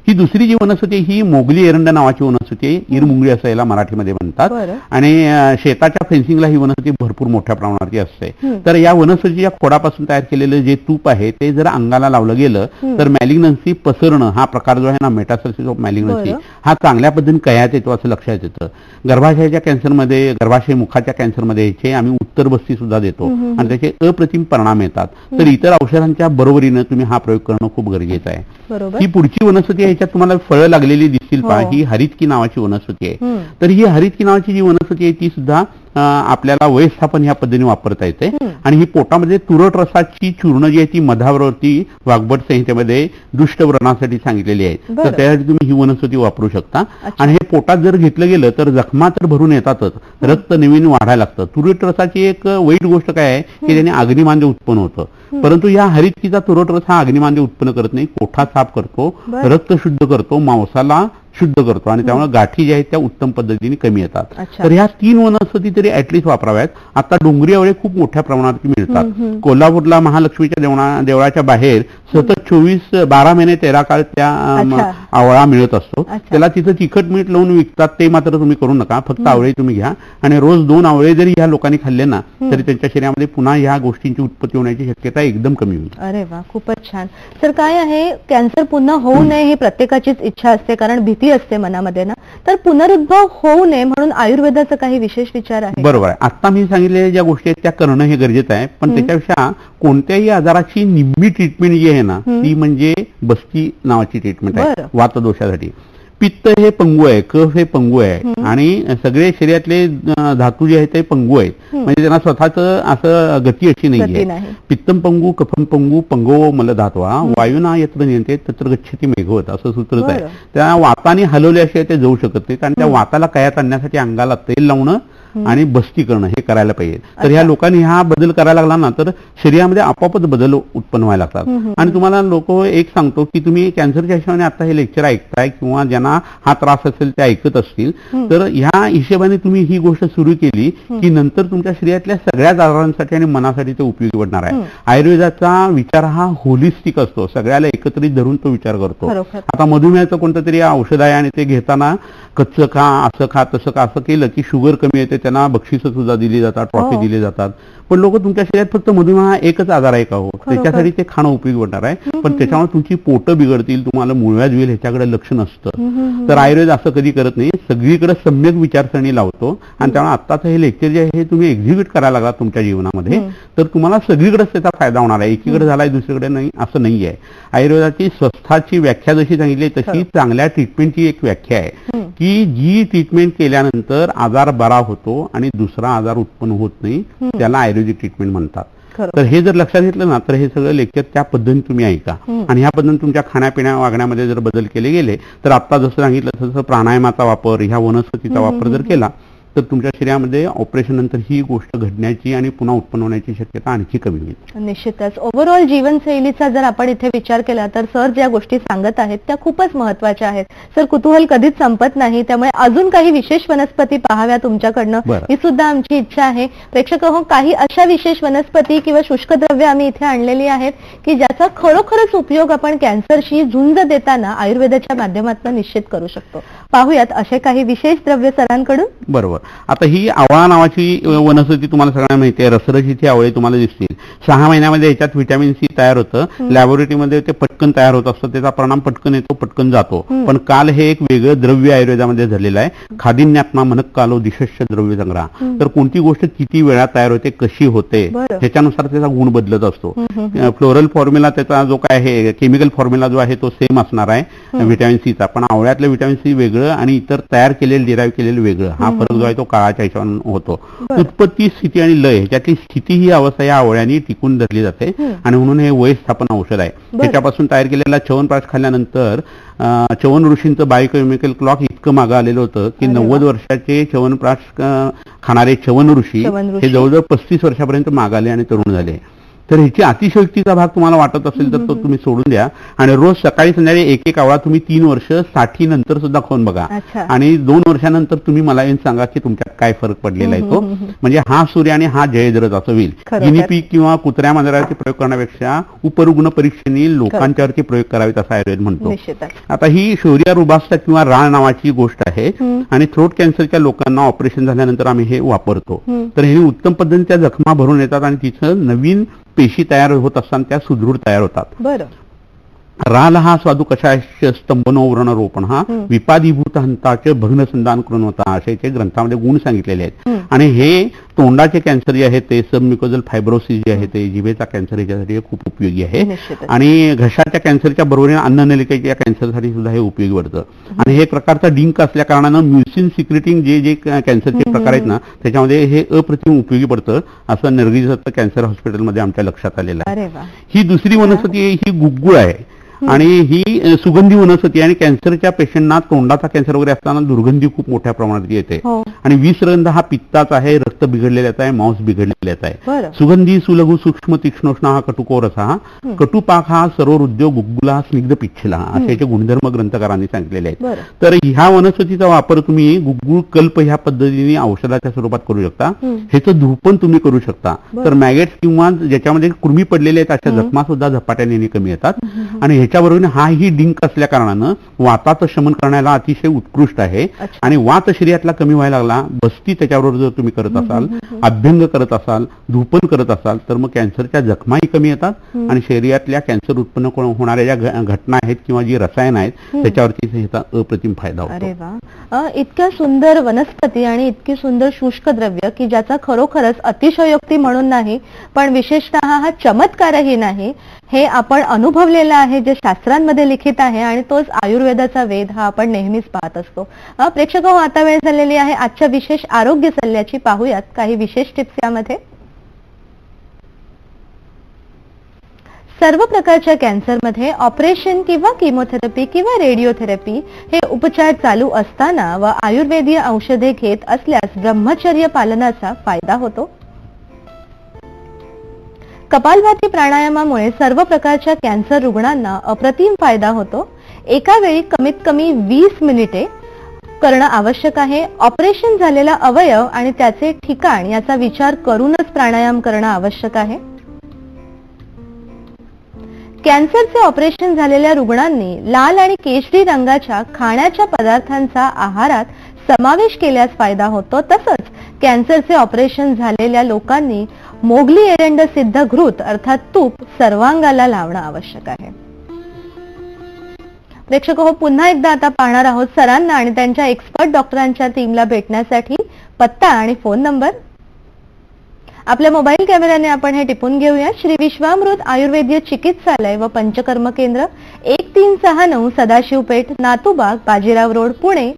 ही दुसरी जी वनस्पती ही मोगली एरंड नावाची वनस्पती आहे. इरमुंगळी असं याला मराठीमध्ये म्हणतात, आणि शेताच्या फेन्सिंगला ही वनस्पती भरपूर मोठ्या प्रमाणात असते. तर या वनस्पतीच्या खोडापासून तयार केलेलं जे तूप आहे ते जर अंगाला लावलं गेलं तर मॅलिग्नन्सी पसरणं हा प्रकार जो आहे ना, मेटास्टेसिस ऑफ मॅलिग्नन्सी, हा चांगल्या पद्धतीने कयात येतो असं लक्षात येतं. गर्भाशयाच्या कॅन्सरमध्ये, गर्भाशय मुखाच्या कॅन्सरमध्ये ह्याचे आम्ही उत्तरबस्ती सुद्धा देतो, आणि त्याचे अप्रतिम परिणाम येतात. तर इतर औषधांच्या बरोबरीनं तुम्ही हा प्रयोग करणं खूप गरजेचं आहे. ही पुढची वनस्पती आहे, ह्याच्यात तुम्हाला फळं लागलेली दिसतील पहा, ही हरितकी नावाची वनस्पती आहे. तर ही हरितकी नावाची जी वनस्पती आहे ती सुद्धा आपल्याला वयस्थापन ह्या पद्धतीने वापरता येते. आणि ही पोटामध्ये तुरट रसाची चूर्ण जी आहे ती मधावरती वाग्भट संहितेमध्ये दुष्ट व्रणासाठी सांगितलेली आहे. तर त्यासाठी तुम्ही ही वनस्पती वापरू शकता. आणि हे पोटात जर घेतलं गेलं तर जखमा तर भरून येतातच, रक्त नवीन वाढायला लागतं. तुरट रसाची एक वाईट गोष्ट काय आहे की त्याने अग्निमांद्य उत्पन्न होतं, परंतु या हरितकीचा तुरट रस हा अग्निमांद्य उत्पन्न करत नाही, कोठा साफ करतो, रक्त शुद्ध करतो, मांसाला शुद्ध करतो, आणि त्यामुळे गाठी ज्या आहेत त्या उत्तम पद्धतीने कमी येतात. तर ह्या 3 वनस्पती तरी ऍटलिस्ट वापराव्यात. आता डोंगरी आवळे खूप मोठ्या प्रमाणात मिळतात. कोल्हापूरला महालक्ष्मीच्या देवळाच्या बाहेर सतत 12 महिने 13 काळ त्या आवळा मिळत असतो. त्याला तिथं तिखट मीठ लावून विकतात, ते मात्र तुम्ही करू नका. फक्त आवळे तुम्ही घ्या, आणि रोज 2 आवळे जरी ह्या लोकांनी खाल्ले ना तरी त्यांच्या शरीरामध्ये पुन्हा ह्या गोष्टींची उत्पत्ती होण्याची शक्यता एकदम कमी होईल. अरे वा, खूपच छान. सर, काय आहे, कॅन्सर पुन्हा होऊ नये ही प्रत्येकाचीच इच्छा असते, कारण भीती असते मनामध्ये ना. तर पुनरुद्भव होऊ नये म्हणून आयुर्वेदाचा काही विशेष विचार आहे? बरोबर आहे. आता मी सांगितलेल्या ज्या गोष्टी आहेत त्या करणं हे गरजेचं आहे, पण त्याच्यापेक्षा कोणत्याही आजाराची निम्मी ट्रीटमेंट जी आहे ना ती म्हणजे बस्ती नावाची ट्रीटमेंट आहे वातदोषासाठी. पित्त हे पंगू आहे, कफ हे पंगू आहे, आणि सगळे शरीरातले धातू जे आहेत ते पंगू आहेत, म्हणजे त्यांना स्वतःच असं गती अशी नाहीये. पित्तम पंगू, कफम पंगू, पंगो मल धातवा, वायुना यत्र नियंत्रित तत्र गच्छति मेघवत असं सूत्रच आहे. त्या वाताने हलवल्याशिवाय ते जाऊ शकत नाहीत, आणि त्या वाताला कयात आणण्यासाठी अंगाला तेल लावणं आणि बस्ती करणं हे करायला पाहिजे. तर ह्या लोकांनी हा बदल करायला लागला ना तर शरीरामध्ये आपोआपच बदल उत्पन्न व्हायला लागतात. आणि तुम्हाला लोक एक सांगतो की तुम्ही कॅन्सरच्या हिशोबाने आता हे लेक्चर ऐकताय किंवा ज्यांना हा त्रास असेल ते ऐकत असतील, तर ह्या हिशोबाने तुम्ही ही गोष्ट सुरू केली की नंतर तुमच्या शरीरातल्या सगळ्याच आजारांसाठी आणि मनासाठी ते उपयोगी पडणार आहे. आयुर्वेदाचा विचार हा होलिस्टिक असतो, सगळ्याला एकत्रित धरून तो विचार करतो. आता मधुमेहाचं कोणतं तरी औषध आहे आणि ते घेताना कच्चं खा, असं खा, तसं खा, असं केलं की शुगर कमी येते, त्यांना बक्षिसं सुद्धा दिली जातात, ट्रॉफी दिली जातात. पण लोक तुमच्या शरीरात फक्त मधुमेह हा एकच आजार आहे का हो, त्याच्यासाठी ते खाणं उपयोगी पडणार आहे, पण त्याच्यामुळे तुमची पोटं बिघडतील, तुम्हाला मूळव्याध होईल, ह्याच्याकडे लक्ष नसतं. तर आयुर्वेद असं कधी करत नाही, सगळीकडे सम्यक विचारसरणी लावतो. आणि त्यामुळे आत्ताचं हे लेक्चर जे आहे हे तुम्ही एक्झिक्यूट करायला लागला तुमच्या जीवनामध्ये, तर तुम्हाला सगळीकडेच त्याचा फायदा होणार आहे. एकीकडे झालाय दुसरीकडे नाही असं नाही आहे. आयुर्वेदाची स्वस्थाची व्याख्या जशी सांगितली तशी चांगल्या ट्रीटमेंटची एक व्याख्या आहे की जी ट्रीटमेंट केल्यानंतर आजार बरा होतो आणि दुसरा आजार उत्पन्न होत नाही, त्याला आयुर्वेदिक ट्रीटमेंट म्हणतात. तर हे जर लक्षात घेतलं ना तर हे सगळं लेक्चर त्या पद्धतीने तुम्ही ऐका आणि ह्या पद्धतीने तुमच्या खाण्यापिण्या वागण्यामध्ये जर बदल केले गेले तर आता जसं सांगितलं तसं प्राणायामाचा वापर, ह्या वनस्पतीचा वापर जर केला तर तुमच्या शरीरामध्ये ऑपरेशन नंतर ही गोष्ट घडण्याची आणि पुन्हा उत्पन्न होण्याची शक्यता आणखी कमी होईल. निश्चितच ओव्हरऑल जीवनशैलीचा जर आपण इथे विचार केला तर सर ज्या गोष्टी सांगत आहेत त्या खूपच महत्वाच्या आहेत. सर कुतूहल कधीच संपत नाही, त्यामुळे अजून काही विशेष वनस्पती पाहाव्या तुमच्याकडनं ही सुद्धा आमची इच्छा आहे. प्रेक्षक हो, काही अशा विशेष वनस्पती किंवा शुष्क द्रव्य आम्ही इथे आणलेली आहेत की ज्याचा खरोखरच उपयोग आपण कॅन्सरशी झुंज देताना आयुर्वेदाच्या माध्यमातून निश्चित करू शकतो. पाहूयात असे काही विशेष द्रव्य सरांकडून. बरोबर. आता ही आवळा नावाची वनस्पती तुम्हाला सगळ्यांना माहिती आहे. रसरशीची आवळे तुम्हाला दिसतील. 6 महिन्यामध्ये याच्यात व्हिटॅमिन सी तयार होतं. लॅबोरेटरीमध्ये ते पटकन तयार होत असतं, त्याचा परिणाम पटकन येतो, पटकन जातो. पण काल हे एक वेगळं द्रव्य आयुर्वेदामध्ये झालेलं आहे. खादिन्यात्मा मनक कालो दिशस्य द्रव्य संग्रह. तर कोणती गोष्ट किती वेळा तयार होते, कशी होते, त्याच्यानुसार त्याचा गुण बदलत असतो. फ्लोरल फॉर्म्युला त्याचा जो काय आहे, केमिकल फॉर्म्युला जो आहे तो सेम असणार आहे व्हिटॅमिन सीचा, पण आवळ्यातलं व्हिटॅमिन सी वेगळं आणि इतर तयार केलेलं डिराईव्ह केलेलं वेगळं. हा फरक जो आहे तो काळाच्या हिशोबाने होतो. उत्पत्ती, स्थिती आणि लय ह्याच्यातली स्थिती ही अवस्था या आवळ्यानी टिकून धरली जाते आणि म्हणून हे वय स्थापन औषध आहे. त्याच्यापासून तयार केलेला च्यवनप्राश खाल्ल्यानंतर च्यवन ऋषींचं बायोकेमिकल क्लॉक इतकं मागं आलेलं होतं की 90 वर्षाचे च्यवनप्राश खाणारे च्यवन ऋषी हे जवळजवळ 35 वर्षापर्यंत मागाले आणि तरुण झाले. तर ह्याची अतिशयोक्तीचा भाग तुम्हाला वाटत असेल तर तो तुम्ही सोडून द्या आणि रोज सकाळी संध्याकाळी एक एक आवळा तुम्ही 3 वर्ष 60 नंतर सुद्धा खाऊन बघा आणि 2 वर्षानंतर तुम्ही मला येऊन सांगा की तुमच्यात काय फरक पडलेला आहे तो. म्हणजे हा सूर्य आणि हा जयद्रथ असं होईल. गिनीपीक किंवा कुत्र्या मांजराचे प्रयोग करण्यापेक्षा उपरुग्ण परीक्षेने लोकांच्यावरती प्रयोग करावेत असं आयुर्वेद म्हणतो. आता ही शौर्या रुबास्टा किंवा राळ नावाची गोष्ट आहे आणि थ्रोट कॅन्सरच्या लोकांना ऑपरेशन झाल्यानंतर आम्ही हे वापरतो. तर हे उत्तम पद्धतीने जखमा भरून येतात आणि तिथं नवीन पेशी तयार होत असताना त्या सुदृढ तयार होतात. राल हा स्वादू कषाय स्तंभनोवरण रोपण हा विपादीभूत हंताचे भग्नसंधान करून होता असे ग्रंथामध्ये गुण सांगितलेले आहेत. आणि हे तोंडाचे कॅन्सर जे आहे ते सबम्युकोजल फायब्रोसिस जे आहे ते जिभेचा कॅन्सर याच्यासाठी खूप उपयोगी आहे आणि घशाच्या कॅन्सरच्या बरोबरीने अन्ननलिकेच्या कॅन्सरसाठी सुद्धा हे उपयोगी पडतं. आणि हे प्रकारचा डिंक असल्या कारणानं म्युसिन सिक्रेटिंग जे कॅन्सरचे प्रकार आहेत ना त्याच्यामध्ये हे अप्रतिम उपयोगी पडतं असं नर्गिस दत्त कॅन्सर हॉस्पिटलमध्ये आमच्या लक्षात आलेलं आहे. ही दुसरी वनस्पती ही गुग्गुळ आहे आणि ही सुगंधी वनस्पती आणि कॅन्सरच्या पेशंटना तोंडाचा कॅन्सर वगैरे असताना दुर्गंधी खूप मोठ्या प्रमाणात येते. आणि विषरंध हा पित्ताचा आहे, रक्त बिघडलेल्याचा आहे, मांस बिघडलेल्याचा आहे. सुगंधी सुलघु सूक्ष्म तीक्ष्णोष्ण हा कटुकोरस हा कटुपाक हा सर्व उद्योग गुग्गुला स्निग्ध पिच्छला असे गुणधर्म ग्रंथकारांनी सांगितलेले आहेत. तर ह्या वनस्पतीचा वापर तुम्ही गुग्गुळ कल्प ह्या पद्धतीने औषधाच्या स्वरूपात करू शकता. ह्याचं धूपन तुम्ही करू शकता. तर मॅगेट्स किंवा ज्याच्यामध्ये कृमी पडलेले आहेत अशा जखमा सुद्धा झपाट्याने कमी येतात. आणि ह्याच्याबरोबर हा ही डिंक असल्या कारणानं वाताचं शमन करण्याला अतिशय उत्कृष्ट आहे. आणि वात शरीरातला कमी व्हायला लागला, बस्ती त्याच्याबरोबर जर तुम्ही करत असाल, अभ्यंग करत असाल, धूपन करत असाल तर मग कॅन्सरच्या जखमाही कमी येतात आणि शरीरातल्या कॅन्सर उत्पन्न होणाऱ्या ज्या घटना आहेत किंवा जी रसायन आहेत त्याच्यावरती ह्याचा अप्रतिम फायदा होतो. अरे वा, इतक्या सुंदर वनस्पती आणि इतकी सुंदर शुष्क द्रव्य की ज्याचा खरोखरच अतिशयोक्ती म्हणून नाही पण विशेषतः हा चमत्कारही नाही, हे आपण अनुभवलेलं आहे, जे शास्त्रांमध्ये लिखित आहे आणि तोच आयुर्वेदाचा वेद हा आपण नेहमीच पाहत असतो. प्रेक्षक हो, आता वेळ झालेली आहे आजच्या विशेष आरोग्य सल्ल्याची. पाहूयात काही विशेष टिप्स यामध्ये. सर्व प्रकारच्या कॅन्सरमध्ये ऑपरेशन किंवा किमोथेरपी किंवा रेडिओथेरपी हे उपचार चालू असताना व आयुर्वेदीय औषधे घेत असल्यास ब्रह्मचर्य पालनाचा फायदा होतो. कपालभाती प्राणायामामुळे सर्व प्रकारच्या कॅन्सर रुग्णांना अप्रतिम फायदा होतो. एका वेळी कमीत कमी 20 मिनिटे करणं आवश्यक आहे. ऑपरेशन झालेला अवयव आणि त्याचे ठिकाण याचा विचार करूनच प्राणायाम करणं आवश्यक आहे. कॅन्सरचे ऑपरेशन झालेल्या रुग्णांनी लाल आणि केशरी रंगाच्या खाण्याच्या पदार्थांचा आहारात समावेश केल्यास फायदा होतो. तसंच कॅन्सरचे ऑपरेशन झालेल्या लोकांनी मोगली एरंड सिद्ध घृत अर्थात तूप सर्वांगाला लावणं आवश्यक आहे. प्रेक्षक हो, पुन्हा एकदा आता पाहणार आहोत सरांना आणि त्यांच्या एक्सपर्ट डॉक्टरांच्या टीमला भेटण्यासाठी पत्ता आणि फोन नंबर. आपल्या मोबाईल कॅमेऱ्याने आपण हे टिपून घेऊया. श्री विश्वामृत आयुर्वेदीय चिकित्सालय व पंचकर्म केंद्र 1369 Sadashivpeth, Natubag, Bajirao road, Pune.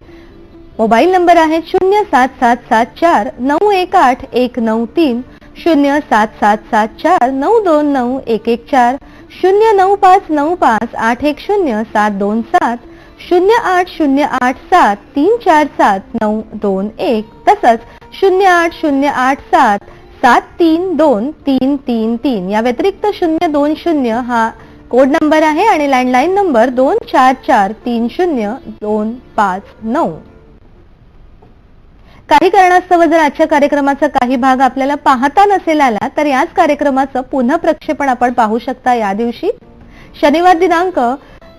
Mobile number आहे 07774 918 193 07774929114 09595810727 08087347921 तसंच 08087732333 या व्यतिरिक्त 020 हा कोड नंबर आहे आणि लँडलाईन नंबर 24430259. काही कारणास्तव जर आजच्या कार्यक्रमाचा काही भाग आपल्याला पाहता नसेल आला तर याच कार्यक्रमाचं पुन्हा प्रक्षेपण आपण पाहू शकता या दिवशी शनिवार दिनांक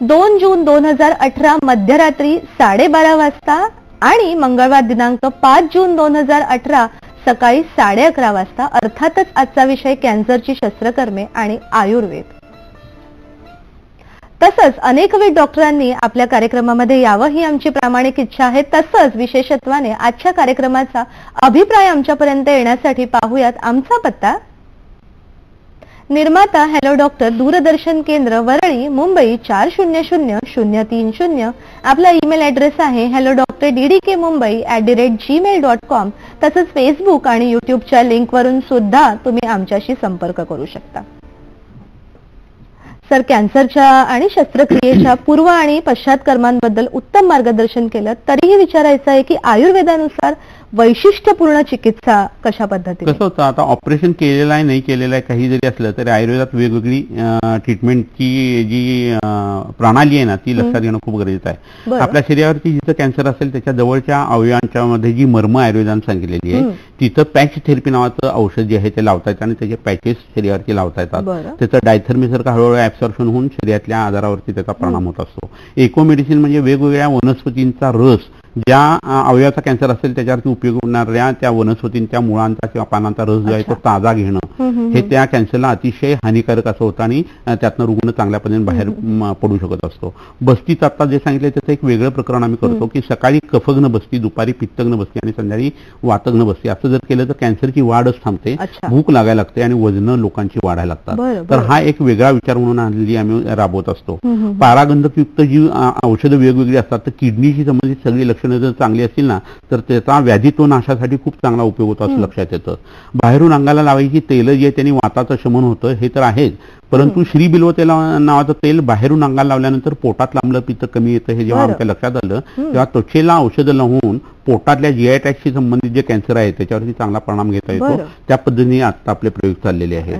2 जून 2018 मध्यरात्री 12:30 वाजता आणि मंगळवार दिनांक 5 जून 2018 सकाळी 11:30 वाजता. अर्थातच आजचा विषय कॅन्सरची शस्त्रकर्मे आणि आयुर्वेद. तसंच अनेकविध डॉक्टरांनी आपल्या कार्यक्रमामध्ये यावं ही आमची प्रामाणिक इच्छा आहे. तसंच विशेषत्वाने आजच्या कार्यक्रमाचा अभिप्राय आमच्यापर्यंत येण्यासाठी पाहूयात आमचा पत्ता. निर्माता हॅलो डॉक्टर, दूरदर्शन केंद्र, वरळी, मुंबई 400030. आपला ईमेल ॲड्रेस आहे hello.ddkmumbai@gmail.com. तसंच फेसबुक आणि युट्यूबच्या लिंकवरून सुद्धा तुम्ही आमच्याशी संपर्क करू शकता. सर, कॅन्सरच्या आणि शस्त्रक्रियेच्या पूर्व आणि पश्चात कर्मांबद्दल उत्तम मार्गदर्शन केलं. तरीही विचारायचं आहे की आयुर्वेदानुसार वैशिष्ट्यपूर्ण चिकित्सा कशा पद्धतीने? कसं होतं, आता ऑपरेशन केलेलं आहे नाही केलेलं आहे काही जरी असलं तरी आयुर्वेदात वेगवेगळी ट्रीटमेंटची जी प्रणाली आहे ना ती लक्षात घेणं खूप गरजेचं आहे. आपल्या शरीरावरती जिथं कॅन्सर असेल त्याच्या जवळच्या अवयवांच्या मध्ये जी मर्म आयुर्वेदाने सांगितलेली आहे तिथं पॅच थेरपी नावाचं औषध जे आहे ते लावता येतं आणि त्याचे पॅचेस शरीरावरती लावता येतात. त्याचं डायथर्मीसारखं हळूहळू ऍब्सॉर्प्शन होऊन शरीरातल्या आजारावरती त्याचा परिणाम होत असतो. इको मेडिसिन म्हणजे वेगवेगळ्या वनस्पतींचा रस ज्या अवयवाचा कॅन्सर असेल त्याच्यावरती उपयोग होणाऱ्या त्या वनस्पतींच्या मुळांचा किंवा पानांचा रस जो आहे तो ताजा घेणं हे त्या कॅन्सरला अतिशय हानिकारक असं होतं आणि त्यातनं रुग्ण चांगल्या पद्धतीने बाहेर पडू शकत असतो. बस्तीचं आता जे सांगितलं त्याचं एक वेगळं प्रकरण आम्ही करतो की सकाळी कफग्न बसती, दुपारी पित्तग्न बसती आणि संध्याकाळी वातग्न बसती. असं जर केलं तर कॅन्सरची वाढच थांबते, भूक लागायला लागते आणि वजन लोकांची वाढायला लागतात. तर हा एक वेगळा विचार म्हणून हल्ली आम्ही राबवत असतो. पारागंधकयुक्त जी औषधं वेगवेगळी असतात तर किडनीशी संबंधित सगळी लक्षणं जर चांगली असतील ना तर त्याचा व्याधित्व नाशासाठी खूप चांगला उपयोग होतो असं लक्षात येतं. बाहेरून अंगाला लावायची तेल जी आहे त्यांनी वाताचं शमन होतं हे तर आहेच, परंतु श्रीबिल्व तेल नावाचं तेल बाहेरून अंगाला लावल्यानंतर पोटात लांबलं पित्त कमी येतं हे जेव्हा आमच्या लक्षात आलं तेव्हा त्वचेला औषधं लावून पोटातल्या जीआय ट्रॅक्टशी संबंधित जे कॅन्सर आहे त्याच्यावरती चांगला परिणाम घेता येतो. त्या पद्धतीने आता आपले प्रयोग चाललेले आहेत.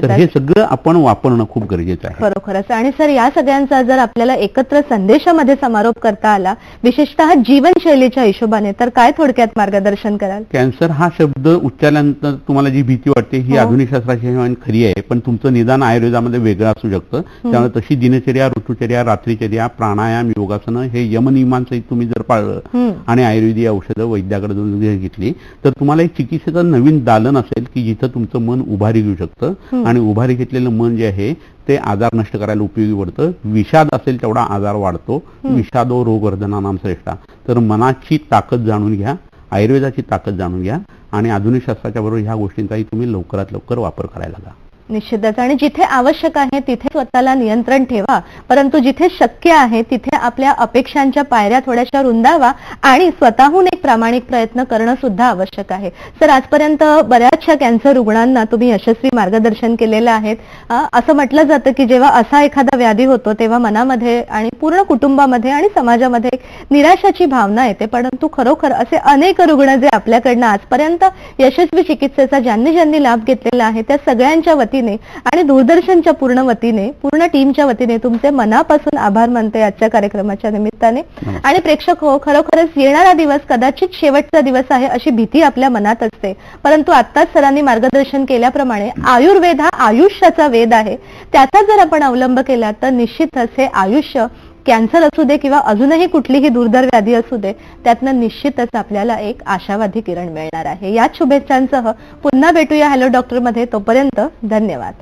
तर हे सगळं आपण वापरणं खूप गरजेचं आहे. खरोखरच. आणि सर, या सगळ्यांचा जर आपल्याला एकत्र संदेशामध्ये समारोप करता आला विशेषतः जीवनशैलीच्या हिशोबाने तर काय थोडक्यात मार्गदर्शन कराल? कॅन्सर हा शब्द उच्चारल्यानंतर तुम्हाला जी भीती वाटते ही आधुनिक शास्त्राची खरी आहे, पण तुमचं निदान आयुर्वेदामध्ये वेगळं असू शकतं. त्यामुळे तशी दिनचर्या, ऋतुचर्या, रात्रीचर्या, प्राणायाम, योगासनं हे यमनियमांसहित तुम्ही जर पाळलं आणि आयुर्वेदिक औषधं वैद्याकडे जर घेतली तर तुम्हाला एक चिकित्सेचं नवीन दालन असेल की जिथं तुमचं मन उभारी घेऊ शकतं आणि उभारी घेतलेलं मन जे आहे ते आजार नष्ट करायला उपयोगी पडतं. विषाद असेल तेवढा आजार वाढतो. विषादो रोगवर्धनानां श्रेष्ठा. तर मनाची ताकद जाणून घ्या, आयुर्वेदाची ताकद जाणून घ्या आणि आधुनिक शास्त्राच्या बरोबर ह्या गोष्टींचाही तुम्ही लवकरात लवकर वापर करायला लागा. निश्चितच. आणि जिथे आवश्यक आहे तिथे स्वतःला नियंत्रण ठेवा, परंतु जिथे शक्य आहे तिथे आपल्या अपेक्षांच्या पायऱ्या थोड्याशा रुंदावा आणि स्वतःहून एक प्रामाणिक प्रयत्न करणं सुद्धा आवश्यक आहे. सर, आजपर्यंत बऱ्याचशा कॅन्सर रुग्णांना तुम्ही यशस्वी मार्गदर्शन केलेलं आहे. असं म्हटलं जातं की जेव्हा असा एखादा व्याधी होतो तेव्हा मनामध्ये आणि पूर्ण कुटुंबामध्ये आणि समाजामध्ये एक निराशाची भावना येते, परंतु खरोखर असे अनेक रुग्ण जे आपल्याकडनं आजपर्यंत यशस्वी चिकित्सेचा ज्यांनी लाभ घेतलेला आहे त्या सगळ्यांच्या वतीने आणि दूरदर्शनच्या पूर्ण वतीने, पूर्ण टीमच्या वतीने तुमचे मनापासून आभार मानते आजच्या कार्यक्रमाच्या निमित्ताने. आणि प्रेक्षक हो, खरोखरच येणारा दिवस कदाचित शेवटचा दिवस आहे अशी भीती आपल्या मनात असते, परंतु आत्ताच सरांनी मार्गदर्शन केल्याप्रमाणे आयुर्वेद हा आयुष्याचा वेद आहे. त्याचा जर आपण अवलंब केला तर निश्चितच हे आयुष्य कॅन्सर असू दे किंवा अजूनही कुठलीही दुर्धर व्याधी असू दे त्यातनं निश्चितच आपल्याला एक आशावादी किरण मिळणार आहे. याच शुभेच्छांसह पुन्हा भेटूया हॅलो डॉक्टर मध्ये. तोपर्यंत धन्यवाद.